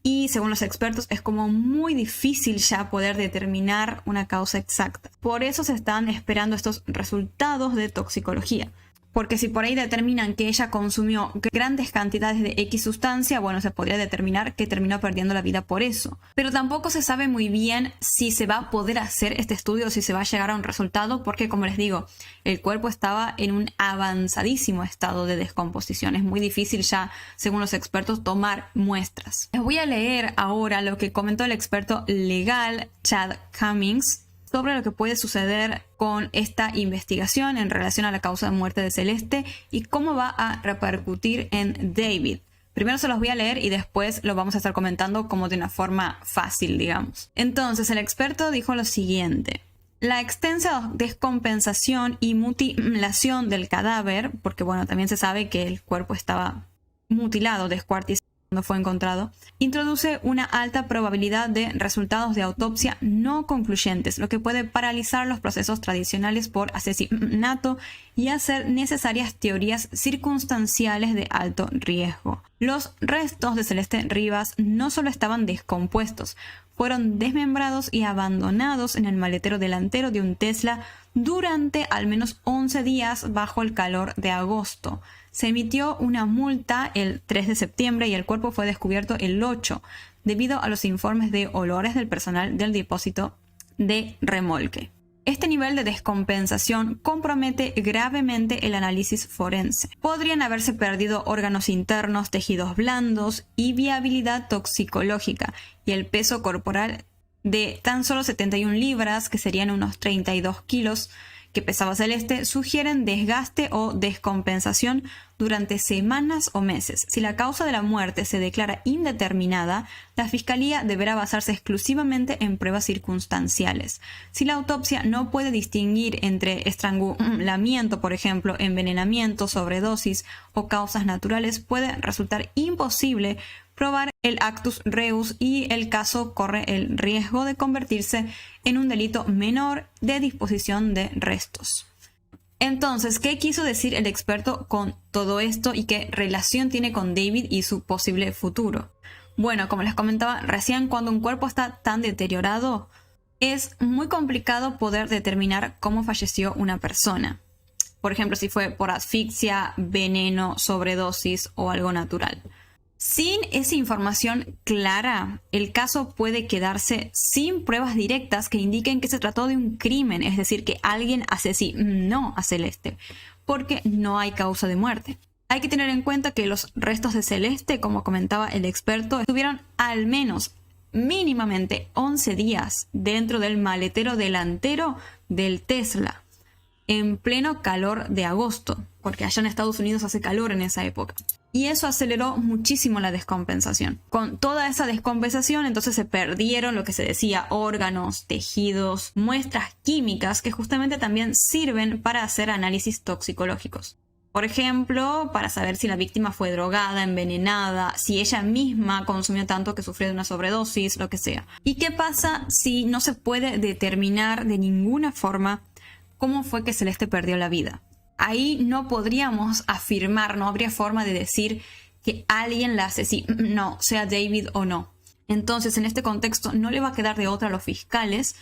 y según los expertos es como muy difícil ya poder determinar una causa exacta. Por eso se están esperando estos resultados de toxicología. Porque si por ahí determinan que ella consumió grandes cantidades de X sustancia, bueno, se podría determinar que terminó perdiendo la vida por eso. Pero tampoco se sabe muy bien si se va a poder hacer este estudio o si se va a llegar a un resultado, porque como les digo, el cuerpo estaba en un avanzadísimo estado de descomposición. Es muy difícil ya, según los expertos, tomar muestras. Les voy a leer ahora lo que comentó el experto legal Chad Cummings sobre lo que puede suceder con esta investigación en relación a la causa de muerte de Celeste y cómo va a repercutir en David. Primero se los voy a leer y después lo vamos a estar comentando como de una forma fácil, digamos. Entonces, el experto dijo lo siguiente. La extensa descompensación y mutilación del cadáver, porque bueno, también se sabe que el cuerpo estaba mutilado, descuartizado, cuando fue encontrado, introduce una alta probabilidad de resultados de autopsia no concluyentes, lo que puede paralizar los procesos tradicionales por asesinato y hacer necesarias teorías circunstanciales de alto riesgo. Los restos de Celeste Rivas no solo estaban descompuestos, fueron desmembrados y abandonados en el maletero delantero de un Tesla durante al menos 11 días bajo el calor de agosto. Se emitió una multa el 3 de septiembre y el cuerpo fue descubierto el 8, debido a los informes de olores del personal del depósito de remolque. Este nivel de descompensación compromete gravemente el análisis forense. Podrían haberse perdido órganos internos, tejidos blandos y viabilidad toxicológica, y el peso corporal de tan solo 71 libras, que serían unos 32 kilos, que pesaba Celeste, sugieren desgaste o descompensación durante semanas o meses. Si la causa de la muerte se declara indeterminada, la Fiscalía deberá basarse exclusivamente en pruebas circunstanciales. Si la autopsia no puede distinguir entre estrangulamiento, por ejemplo, envenenamiento, sobredosis o causas naturales, puede resultar imposible probar el actus reus y el caso corre el riesgo de convertirse en un delito menor de disposición de restos. Entonces, ¿qué quiso decir el experto con todo esto y qué relación tiene con David y su posible futuro? Bueno, como les comentaba recién, cuando un cuerpo está tan deteriorado, es muy complicado poder determinar cómo falleció una persona. Por ejemplo, si fue por asfixia, veneno, sobredosis o algo natural. Sin esa información clara, el caso puede quedarse sin pruebas directas que indiquen que se trató de un crimen, es decir, que alguien asesinó a Celeste, porque no hay causa de muerte. Hay que tener en cuenta que los restos de Celeste, como comentaba el experto, estuvieron al menos mínimamente 11 días dentro del maletero delantero del Tesla, en pleno calor de agosto, porque allá en Estados Unidos hace calor en esa época. Y eso aceleró muchísimo la descompensación. Con toda esa descompensación, entonces se perdieron lo que se decía órganos, tejidos, muestras químicas que justamente también sirven para hacer análisis toxicológicos. Por ejemplo, para saber si la víctima fue drogada, envenenada, si ella misma consumió tanto que sufrió de una sobredosis, lo que sea. ¿Y qué pasa si no se puede determinar de ninguna forma cómo fue que Celeste perdió la vida? Ahí no podríamos afirmar, no habría forma de decir que alguien la asesinó, sea David o no. Entonces, en este contexto, no le va a quedar de otra a los fiscales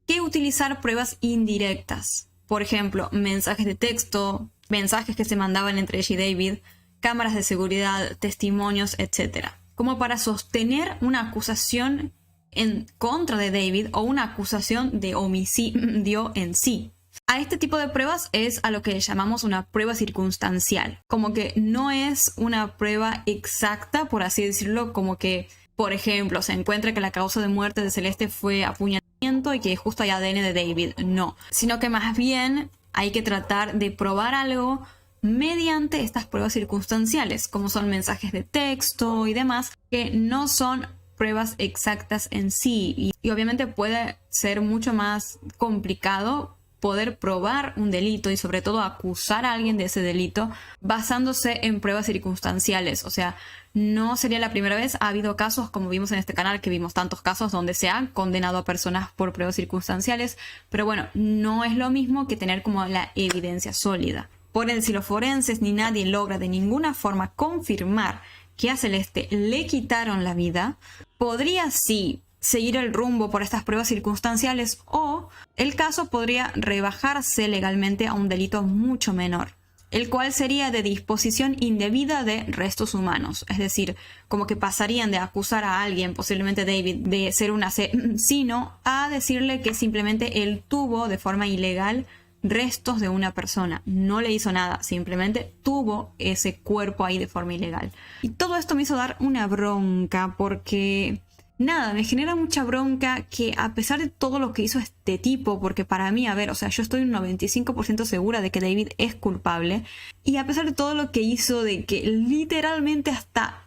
que utilizar pruebas indirectas. Por ejemplo, mensajes de texto, mensajes que se mandaban entre ella y David, cámaras de seguridad, testimonios, etc. Como para sostener una acusación en contra de David o una acusación de homicidio en sí. A este tipo de pruebas es a lo que llamamos una prueba circunstancial. Como que no es una prueba exacta, por así decirlo, como que, por ejemplo, se encuentra que la causa de muerte de Celeste fue apuñalada y que justo hay ADN de David, no, sino que más bien hay que tratar de probar algo mediante estas pruebas circunstanciales, como son mensajes de texto y demás, que no son pruebas exactas en sí, y obviamente puede ser mucho más complicado poder probar un delito y sobre todo acusar a alguien de ese delito basándose en pruebas circunstanciales. O sea, no sería la primera vez. Ha habido casos, como vimos en este canal, que vimos tantos casos donde se han condenado a personas por pruebas circunstanciales, pero bueno, no es lo mismo que tener como la evidencia sólida. Por ende, si los forenses ni nadie logra de ninguna forma confirmar que a Celeste le quitaron la vida, podría sí seguir el rumbo por estas pruebas circunstanciales, o el caso podría rebajarse legalmente a un delito mucho menor, el cual sería de disposición indebida de restos humanos. Es decir, como que pasarían de acusar a alguien, posiblemente David, de ser un asesino, a decirle que simplemente él tuvo de forma ilegal restos de una persona. No le hizo nada, simplemente tuvo ese cuerpo ahí de forma ilegal. Y todo esto me hizo dar una bronca porque... nada, me genera mucha bronca que a pesar de todo lo que hizo este tipo, porque para mí, a ver, o sea, yo estoy un 95% segura de que David es culpable, y a pesar de todo lo que hizo, de que literalmente hasta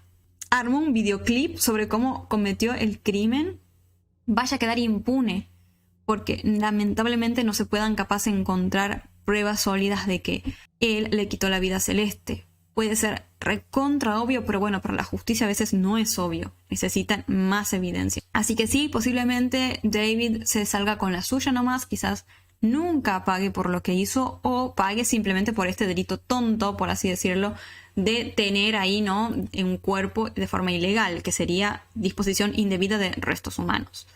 armó un videoclip sobre cómo cometió el crimen, vaya a quedar impune, porque lamentablemente no se puedan capaz de encontrar pruebas sólidas de que él le quitó la vida a Celeste. Puede ser recontra obvio, pero bueno, para la justicia a veces no es obvio. Necesitan más evidencia. Así que sí, posiblemente David se salga con la suya nomás. Quizás nunca pague por lo que hizo, o pague simplemente por este delito tonto, por así decirlo, de tener ahí, ¿no?, un cuerpo de forma ilegal, que sería disposición indebida de restos humanos.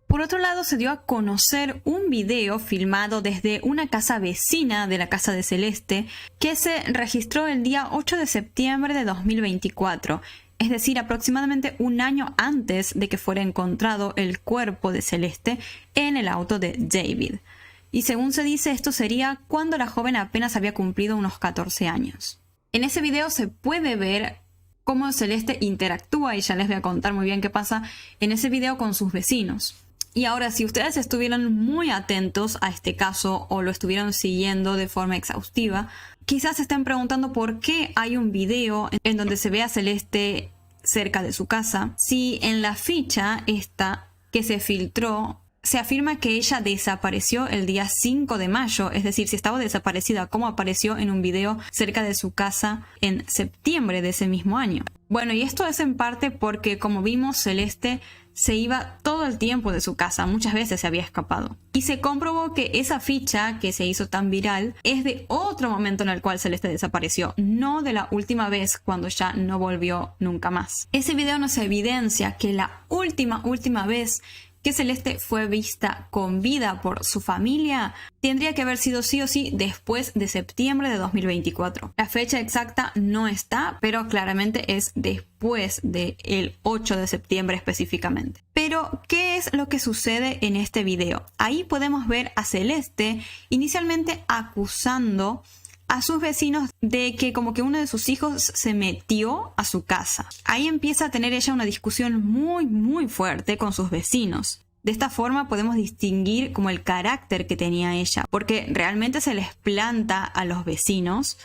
Por otro lado, se dio a conocer un video filmado desde una casa vecina de la casa de Celeste que se registró el día 8 de septiembre de 2024, es decir, aproximadamente un año antes de que fuera encontrado el cuerpo de Celeste en el auto de David. Y según se dice, esto sería cuando la joven apenas había cumplido unos 14 años. En ese video se puede ver cómo Celeste interactúa, y ya les voy a contar muy bien qué pasa en ese video con sus vecinos. Y ahora, si ustedes estuvieron muy atentos a este caso o lo estuvieron siguiendo de forma exhaustiva, quizás se estén preguntando por qué hay un video en donde se ve a Celeste cerca de su casa, si en la ficha esta que se filtró se afirma que ella desapareció el día 5 de mayo, es decir, si estaba desaparecida, ¿cómo apareció en un video cerca de su casa en septiembre de ese mismo año? Bueno, y esto es en parte porque, como vimos, Celeste se iba todo el tiempo de su casa, muchas veces se había escapado. Y se comprobó que esa ficha que se hizo tan viral es de otro momento en el cual Celeste desapareció, no de la última vez cuando ya no volvió nunca más. Ese video nos evidencia que la última vez que Celeste fue vista con vida por su familia tendría que haber sido sí o sí después de septiembre de 2024. La fecha exacta no está, pero claramente es después del 8 de septiembre específicamente. Pero, ¿qué es lo que sucede en este video? Ahí podemos ver a Celeste inicialmente acusando a sus vecinos de que como que uno de sus hijos se metió a su casa. Ahí empieza a tener ella una discusión muy fuerte con sus vecinos. De esta forma podemos distinguir como el carácter que tenía ella, porque realmente se les planta a los vecinos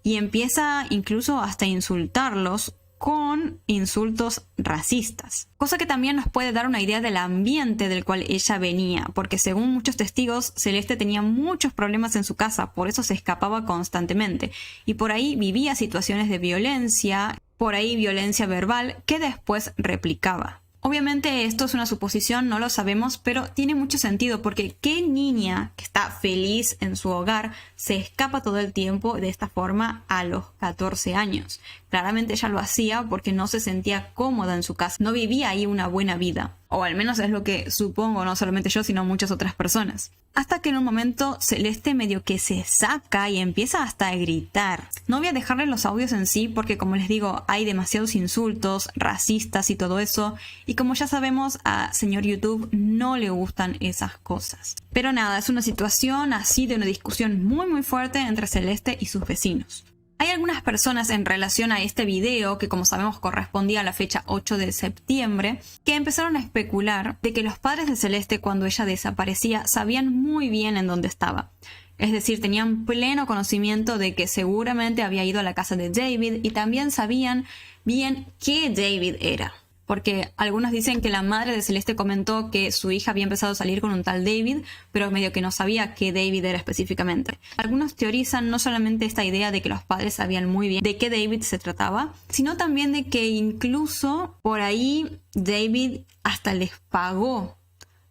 y empieza incluso hasta a insultarlos con insultos racistas. Cosa que también nos puede dar una idea del ambiente del cual ella venía, porque según muchos testigos, Celeste tenía muchos problemas en su casa, por eso se escapaba constantemente. Y por ahí vivía situaciones de violencia, por ahí violencia verbal, que después replicaba. Obviamente esto es una suposición, no lo sabemos, pero tiene mucho sentido porque ¿qué niña que está feliz en su hogar se escapa todo el tiempo de esta forma a los 14 años? Claramente ella lo hacía porque no se sentía cómoda en su casa, no vivía ahí una buena vida. O al menos es lo que supongo, no solamente yo, sino muchas otras personas. Hasta que en un momento Celeste medio que se saca y empieza hasta a gritar. No voy a dejarles los audios en sí porque, como les digo, hay demasiados insultos racistas y todo eso. Y como ya sabemos, a señor YouTube no le gustan esas cosas. Pero nada, es una situación así de una discusión muy fuerte entre Celeste y sus vecinos. Hay algunas personas en relación a este video, que como sabemos correspondía a la fecha 8 de septiembre, que empezaron a especular de que los padres de Celeste, cuando ella desaparecía, sabían muy bien en dónde estaba. Es decir, tenían pleno conocimiento de que seguramente había ido a la casa de David y también sabían bien qué David era. Porque algunos dicen que la madre de Celeste comentó que su hija había empezado a salir con un tal David, pero medio que no sabía qué David era específicamente. Algunos teorizan no solamente esta idea de que los padres sabían muy bien de qué David se trataba, sino también de que incluso por ahí David hasta les pagó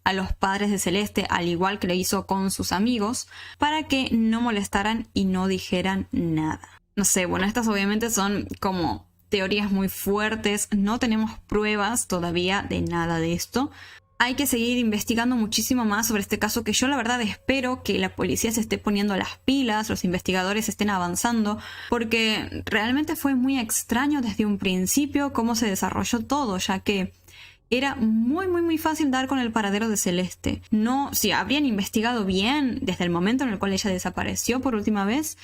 a los padres de Celeste, al igual que le hizo con sus amigos, para que no molestaran y no dijeran nada. No sé, bueno, estas obviamente son como teorías muy fuertes, no tenemos pruebas todavía de nada de esto. Hay que seguir investigando muchísimo más sobre este caso, que yo la verdad espero que la policía se esté poniendo las pilas, los investigadores estén avanzando, porque realmente fue muy extraño desde un principio cómo se desarrolló todo, ya que era muy fácil dar con el paradero de Celeste. No, si habrían investigado bien desde el momento en el cual ella desapareció por última vez,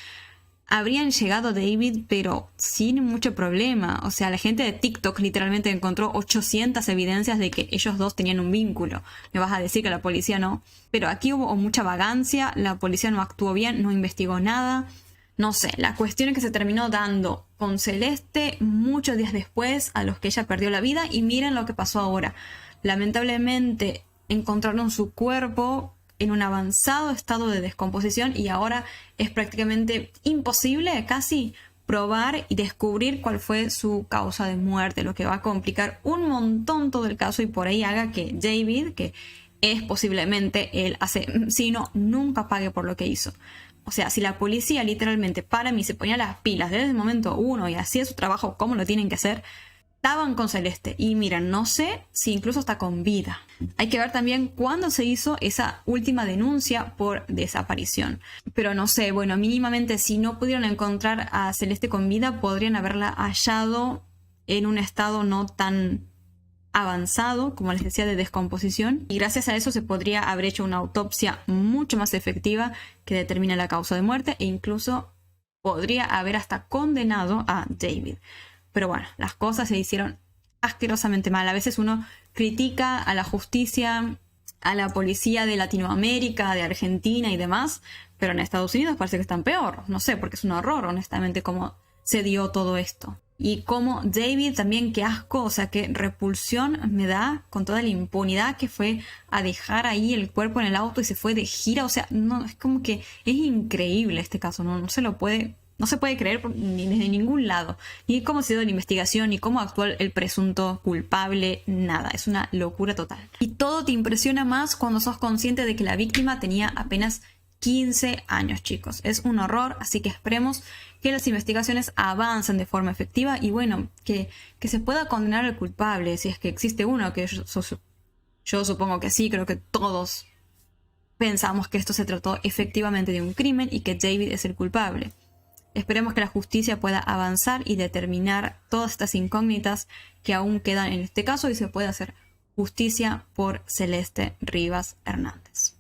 habrían llegado a David, pero sin mucho problema. O sea, la gente de TikTok literalmente encontró 800 evidencias de que ellos dos tenían un vínculo. Me vas a decir que la policía no. Pero aquí hubo mucha vagancia, la policía no actuó bien, no investigó nada. No sé, la cuestión es que se terminó dando con Celeste muchos días después a los que ella perdió la vida, y miren lo que pasó ahora. Lamentablemente encontraron su cuerpo en un avanzado estado de descomposición y ahora es prácticamente imposible casi probar y descubrir cuál fue su causa de muerte, lo que va a complicar un montón todo el caso y por ahí haga que David, que es posiblemente el asesino, nunca pague por lo que hizo. O sea, si la policía literalmente para mí se ponía las pilas desde el momento uno y hacía su trabajo como lo tienen que hacer, estaban con Celeste. Y mira, no sé si incluso está con vida. Hay que ver también cuándo se hizo esa última denuncia por desaparición. Pero no sé, bueno, mínimamente si no pudieron encontrar a Celeste con vida, podrían haberla hallado en un estado no tan avanzado, como les decía, de descomposición, y gracias a eso se podría haber hecho una autopsia mucho más efectiva que determina la causa de muerte, e incluso podría haber hasta condenado a David. Pero bueno, las cosas se hicieron asquerosamente mal. A veces uno critica a la justicia, a la policía de Latinoamérica, de Argentina y demás, pero en Estados Unidos parece que están peor. No sé, porque es un horror, honestamente, cómo se dio todo esto. Y como David también, qué asco, o sea, qué repulsión me da con toda la impunidad que fue a dejar ahí el cuerpo en el auto y se fue de gira. O sea, no, es como que es increíble este caso, no se puede creer ni desde ningún lado. Ni cómo se dio la investigación, ni cómo actuó el presunto culpable, nada. Es una locura total. Y todo te impresiona más cuando sos consciente de que la víctima tenía apenas 15 años, chicos. Es un horror, así que esperemos que las investigaciones avancen de forma efectiva y bueno, que se pueda condenar al culpable, si es que existe uno, que yo supongo que sí, creo que todos pensamos que esto se trató efectivamente de un crimen y que David es el culpable. Esperemos que la justicia pueda avanzar y determinar todas estas incógnitas que aún quedan en este caso y se pueda hacer justicia por Celeste Rivas Hernández.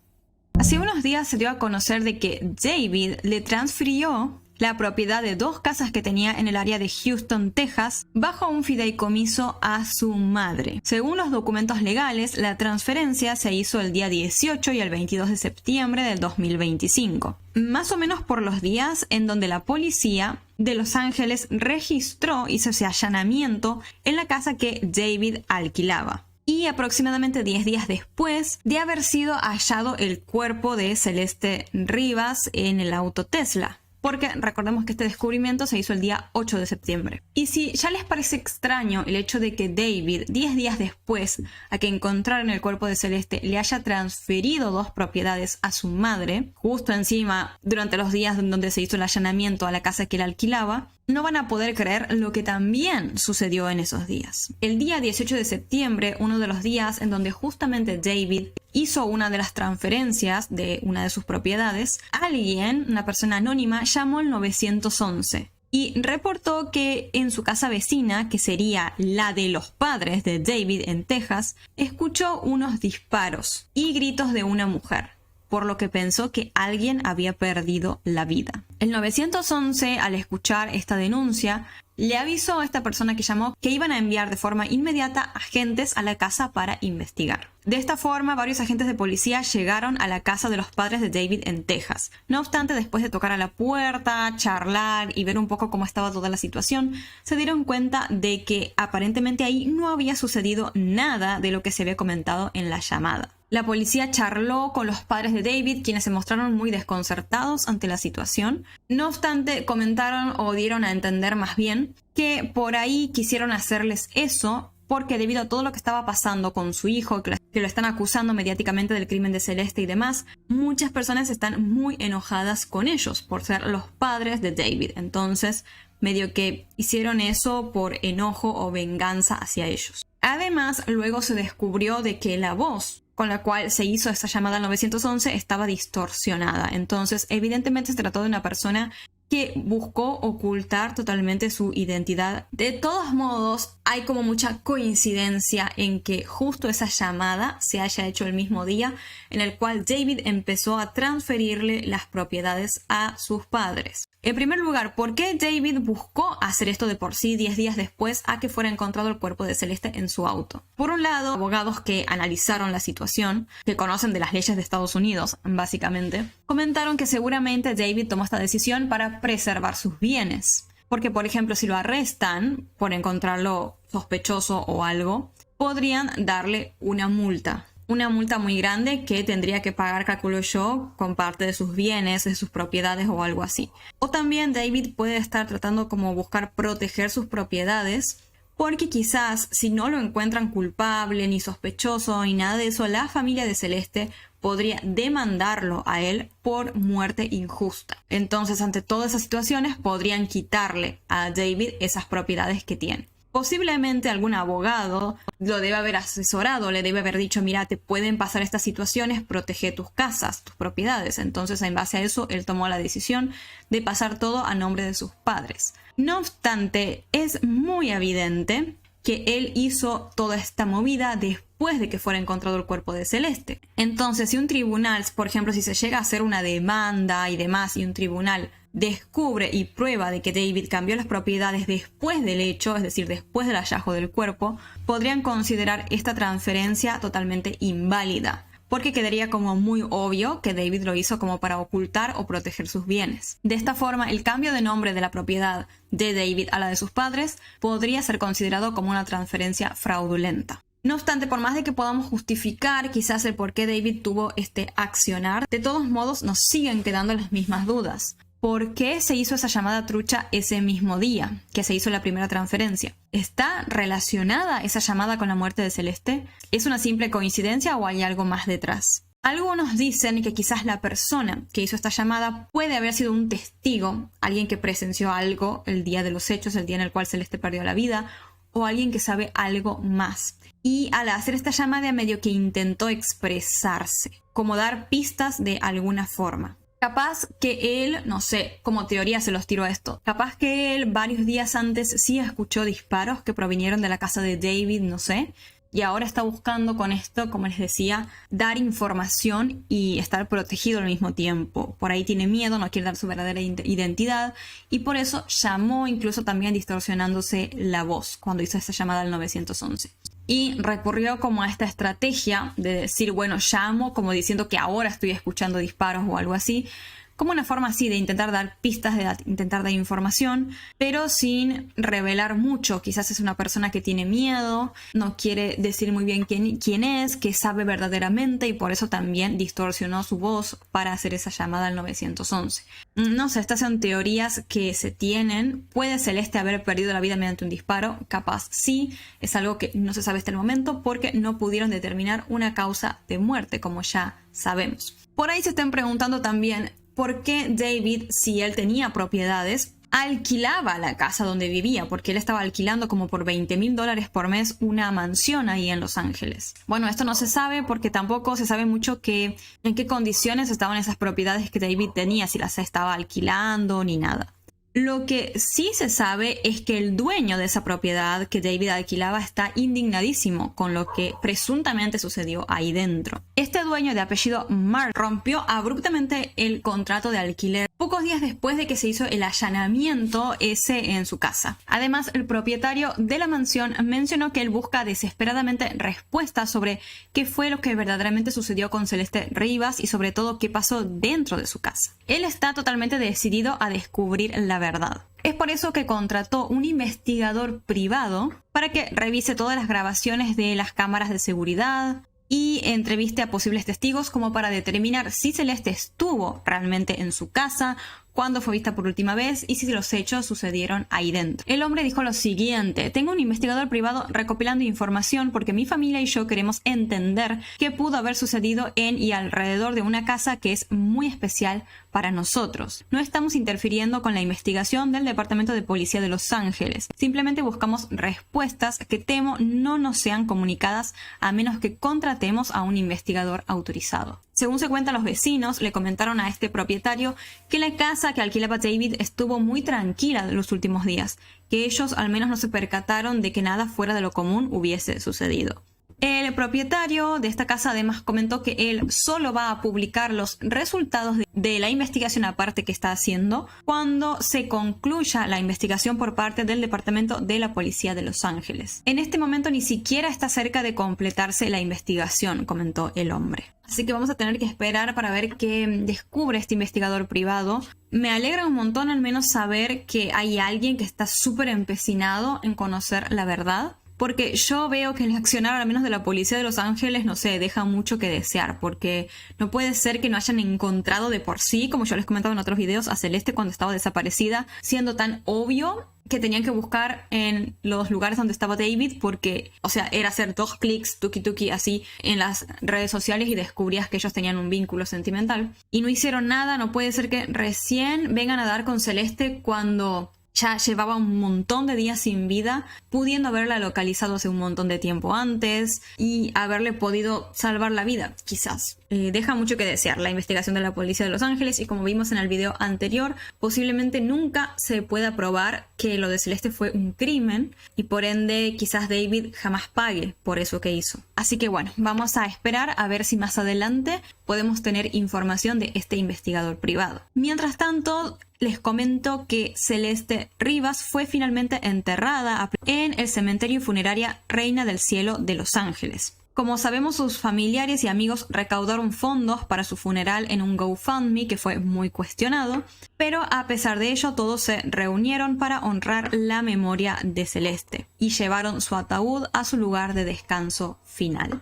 Hace unos días se dio a conocer de que David le transfirió la propiedad de 2 casas que tenía en el área de Houston, Texas, bajo un fideicomiso a su madre. Según los documentos legales, la transferencia se hizo el día 18 y el 22 de septiembre del 2025. Más o menos por los días en donde la policía de Los Ángeles registró, hizo ese allanamiento en la casa que David alquilaba. Y aproximadamente 10 días después de haber sido hallado el cuerpo de Celeste Rivas en el auto Tesla. Porque recordemos que este descubrimiento se hizo el día 8 de septiembre. Y si ya les parece extraño el hecho de que David, 10 días después a que encontraron el cuerpo de Celeste, le haya transferido 2 propiedades a su madre, justo encima durante los días en donde se hizo el allanamiento a la casa que él alquilaba, no van a poder creer lo que también sucedió en esos días. El día 18 de septiembre, uno de los días en donde justamente David hizo una de las transferencias de una de sus propiedades, alguien, una persona anónima, llamó al 911 y reportó que en su casa vecina, que sería la de los padres de David en Texas, escuchó unos disparos y gritos de una mujer. por lo que pensó que alguien había perdido la vida. El 911, al escuchar esta denuncia, le avisó a esta persona que llamó que iban a enviar de forma inmediata agentes a la casa para investigar. De esta forma, varios agentes de policía llegaron a la casa de los padres de David en Texas. No obstante, después de tocar a la puerta, charlar y ver un poco cómo estaba toda la situación, se dieron cuenta de que aparentemente ahí no había sucedido nada de lo que se había comentado en la llamada. La policía charló con los padres de David, quienes se mostraron muy desconcertados ante la situación. No obstante, comentaron o dieron a entender más bien que por ahí quisieron hacerles eso porque debido a todo lo que estaba pasando con su hijo, que lo están acusando mediáticamente del crimen de Celeste y demás, muchas personas están muy enojadas con ellos por ser los padres de David. Entonces, medio que hicieron eso por enojo o venganza hacia ellos. Además, luego se descubrió de que la voz con la cual se hizo esa llamada al 911 estaba distorsionada. Entonces, evidentemente se trató de una persona que buscó ocultar totalmente su identidad. De todos modos, hay como mucha coincidencia en que justo esa llamada se haya hecho el mismo día en el cual David empezó a transferirle las propiedades a sus padres. En primer lugar, ¿por qué David buscó hacer esto de por sí 10 días después a que fuera encontrado el cuerpo de Celeste en su auto? Por un lado, abogados que analizaron la situación, que conocen de las leyes de Estados Unidos, básicamente, comentaron que seguramente David tomó esta decisión para preservar sus bienes. Porque, por ejemplo, si lo arrestan por encontrarlo sospechoso o algo, podrían darle una multa. Una multa muy grande que tendría que pagar, calculo yo, con parte de sus bienes, de sus propiedades o algo así. O también David puede estar tratando como buscar proteger sus propiedades, porque quizás si no lo encuentran culpable, ni sospechoso, ni nada de eso, la familia de Celeste podría demandarlo a él por muerte injusta. Entonces, ante todas esas situaciones, podrían quitarle a David esas propiedades que tiene. Posiblemente algún abogado lo debe haber asesorado, le debe haber dicho, mira, te pueden pasar estas situaciones, protege tus casas, tus propiedades. Entonces, en base a eso, él tomó la decisión de pasar todo a nombre de sus padres. No obstante, es muy evidente que él hizo toda esta movida después de que fuera encontrado el cuerpo de Celeste. Entonces, si un tribunal, por ejemplo, si se llega a hacer una demanda y demás, y un tribunal descubre y prueba de que David cambió las propiedades después del hecho, es decir, después del hallazgo del cuerpo, podrían considerar esta transferencia totalmente inválida, porque quedaría como muy obvio que David lo hizo como para ocultar o proteger sus bienes. De esta forma, el cambio de nombre de la propiedad de David a la de sus padres podría ser considerado como una transferencia fraudulenta. No obstante, por más de que podamos justificar quizás el por qué David tuvo este accionar, de todos modos nos siguen quedando las mismas dudas. ¿Por qué se hizo esa llamada trucha ese mismo día que se hizo la primera transferencia? ¿Está relacionada esa llamada con la muerte de Celeste? ¿Es una simple coincidencia o hay algo más detrás? Algunos dicen que quizás la persona que hizo esta llamada puede haber sido un testigo, alguien que presenció algo el día de los hechos, el día en el cual Celeste perdió la vida, o alguien que sabe algo más. Y al hacer esta llamada medio que intentó expresarse, como dar pistas de alguna forma. Capaz que él, no sé, como teoría se los tiro a esto, capaz que él varios días antes sí escuchó disparos que provinieron de la casa de David, no sé, y ahora está buscando con esto, como les decía, dar información y estar protegido al mismo tiempo. Por ahí tiene miedo, no quiere dar su verdadera identidad y por eso llamó, incluso también distorsionándose la voz cuando hizo esta llamada al 911. Y recurrió como a esta estrategia de decir, bueno, llamo como diciendo que ahora estoy escuchando disparos o algo así, como una forma así de intentar dar pistas, de intentar dar información, pero sin revelar mucho. Quizás es una persona que tiene miedo, no quiere decir muy bien quién es, que sabe verdaderamente y por eso también distorsionó su voz para hacer esa llamada al 911. No sé, estas son teorías que se tienen. ¿Puede Celeste haber perdido la vida mediante un disparo? Capaz sí, es algo que no se sabe hasta el momento porque no pudieron determinar una causa de muerte, como ya sabemos. Por ahí se están preguntando también por qué David, si él tenía propiedades, alquilaba la casa donde vivía, porque él estaba alquilando como por $20,000 por mes una mansión ahí en Los Ángeles. Bueno, esto no se sabe porque tampoco se sabe mucho en qué condiciones estaban esas propiedades que David tenía, si las estaba alquilando ni nada. Lo que sí se sabe es que el dueño de esa propiedad que David alquilaba está indignadísimo con lo que presuntamente sucedió ahí dentro. Este dueño de apellido Mark rompió abruptamente el contrato de alquiler pocos días después de que se hizo el allanamiento ese en su casa. Además, el propietario de la mansión mencionó que él busca desesperadamente respuestas sobre qué fue lo que verdaderamente sucedió con Celeste Rivas y sobre todo qué pasó dentro de su casa. Él está totalmente decidido a descubrir la verdad. Es por eso que contrató un investigador privado para que revise todas las grabaciones de las cámaras de seguridad y entreviste a posibles testigos como para determinar si Celeste estuvo realmente en su casa, cuándo fue vista por última vez y si los hechos sucedieron ahí dentro. El hombre dijo lo siguiente: tengo un investigador privado recopilando información porque mi familia y yo queremos entender qué pudo haber sucedido en y alrededor de una casa que es muy especial para nosotros. No estamos interfiriendo con la investigación del Departamento de Policía de Los Ángeles. Simplemente buscamos respuestas que temo no nos sean comunicadas a menos que contratemos a un investigador autorizado. Según se cuenta, los vecinos le comentaron a este propietario que la casa que alquilaba David estuvo muy tranquila en los últimos días, que ellos al menos no se percataron de que nada fuera de lo común hubiese sucedido. El propietario de esta casa además comentó que él solo va a publicar los resultados de la investigación aparte que está haciendo cuando se concluya la investigación por parte del Departamento de la Policía de Los Ángeles. En este momento ni siquiera está cerca de completarse la investigación, comentó el hombre. Así que vamos a tener que esperar para ver qué descubre este investigador privado. Me alegra un montón al menos saber que hay alguien que está súper empecinado en conocer la verdad. Porque yo veo que el accionar al menos de la policía de Los Ángeles, no sé, deja mucho que desear. Porque no puede ser que no hayan encontrado de por sí, como yo les comentaba en otros videos, a Celeste cuando estaba desaparecida, siendo tan obvio que tenían que buscar en los lugares donde estaba David porque, o sea, era hacer 2 clics, tuki tuki, así en las redes sociales y descubrías que ellos tenían un vínculo sentimental. Y no hicieron nada. No puede ser que recién vengan a dar con Celeste cuando ya llevaba un montón de días sin vida, pudiendo haberla localizado hace un montón de tiempo antes y haberle podido salvar la vida, quizás. Deja mucho que desear la investigación de la policía de Los Ángeles y como vimos en el video anterior, posiblemente nunca se pueda probar que lo de Celeste fue un crimen y por ende quizás David jamás pague por eso que hizo. Así que bueno, vamos a esperar a ver si más adelante podemos tener información de este investigador privado. Mientras tanto, les comento que Celeste Rivas fue finalmente enterrada en el cementerio y funeraria Reina del Cielo de Los Ángeles. Como sabemos, sus familiares y amigos recaudaron fondos para su funeral en un GoFundMe que fue muy cuestionado, pero a pesar de ello todos se reunieron para honrar la memoria de Celeste y llevaron su ataúd a su lugar de descanso final.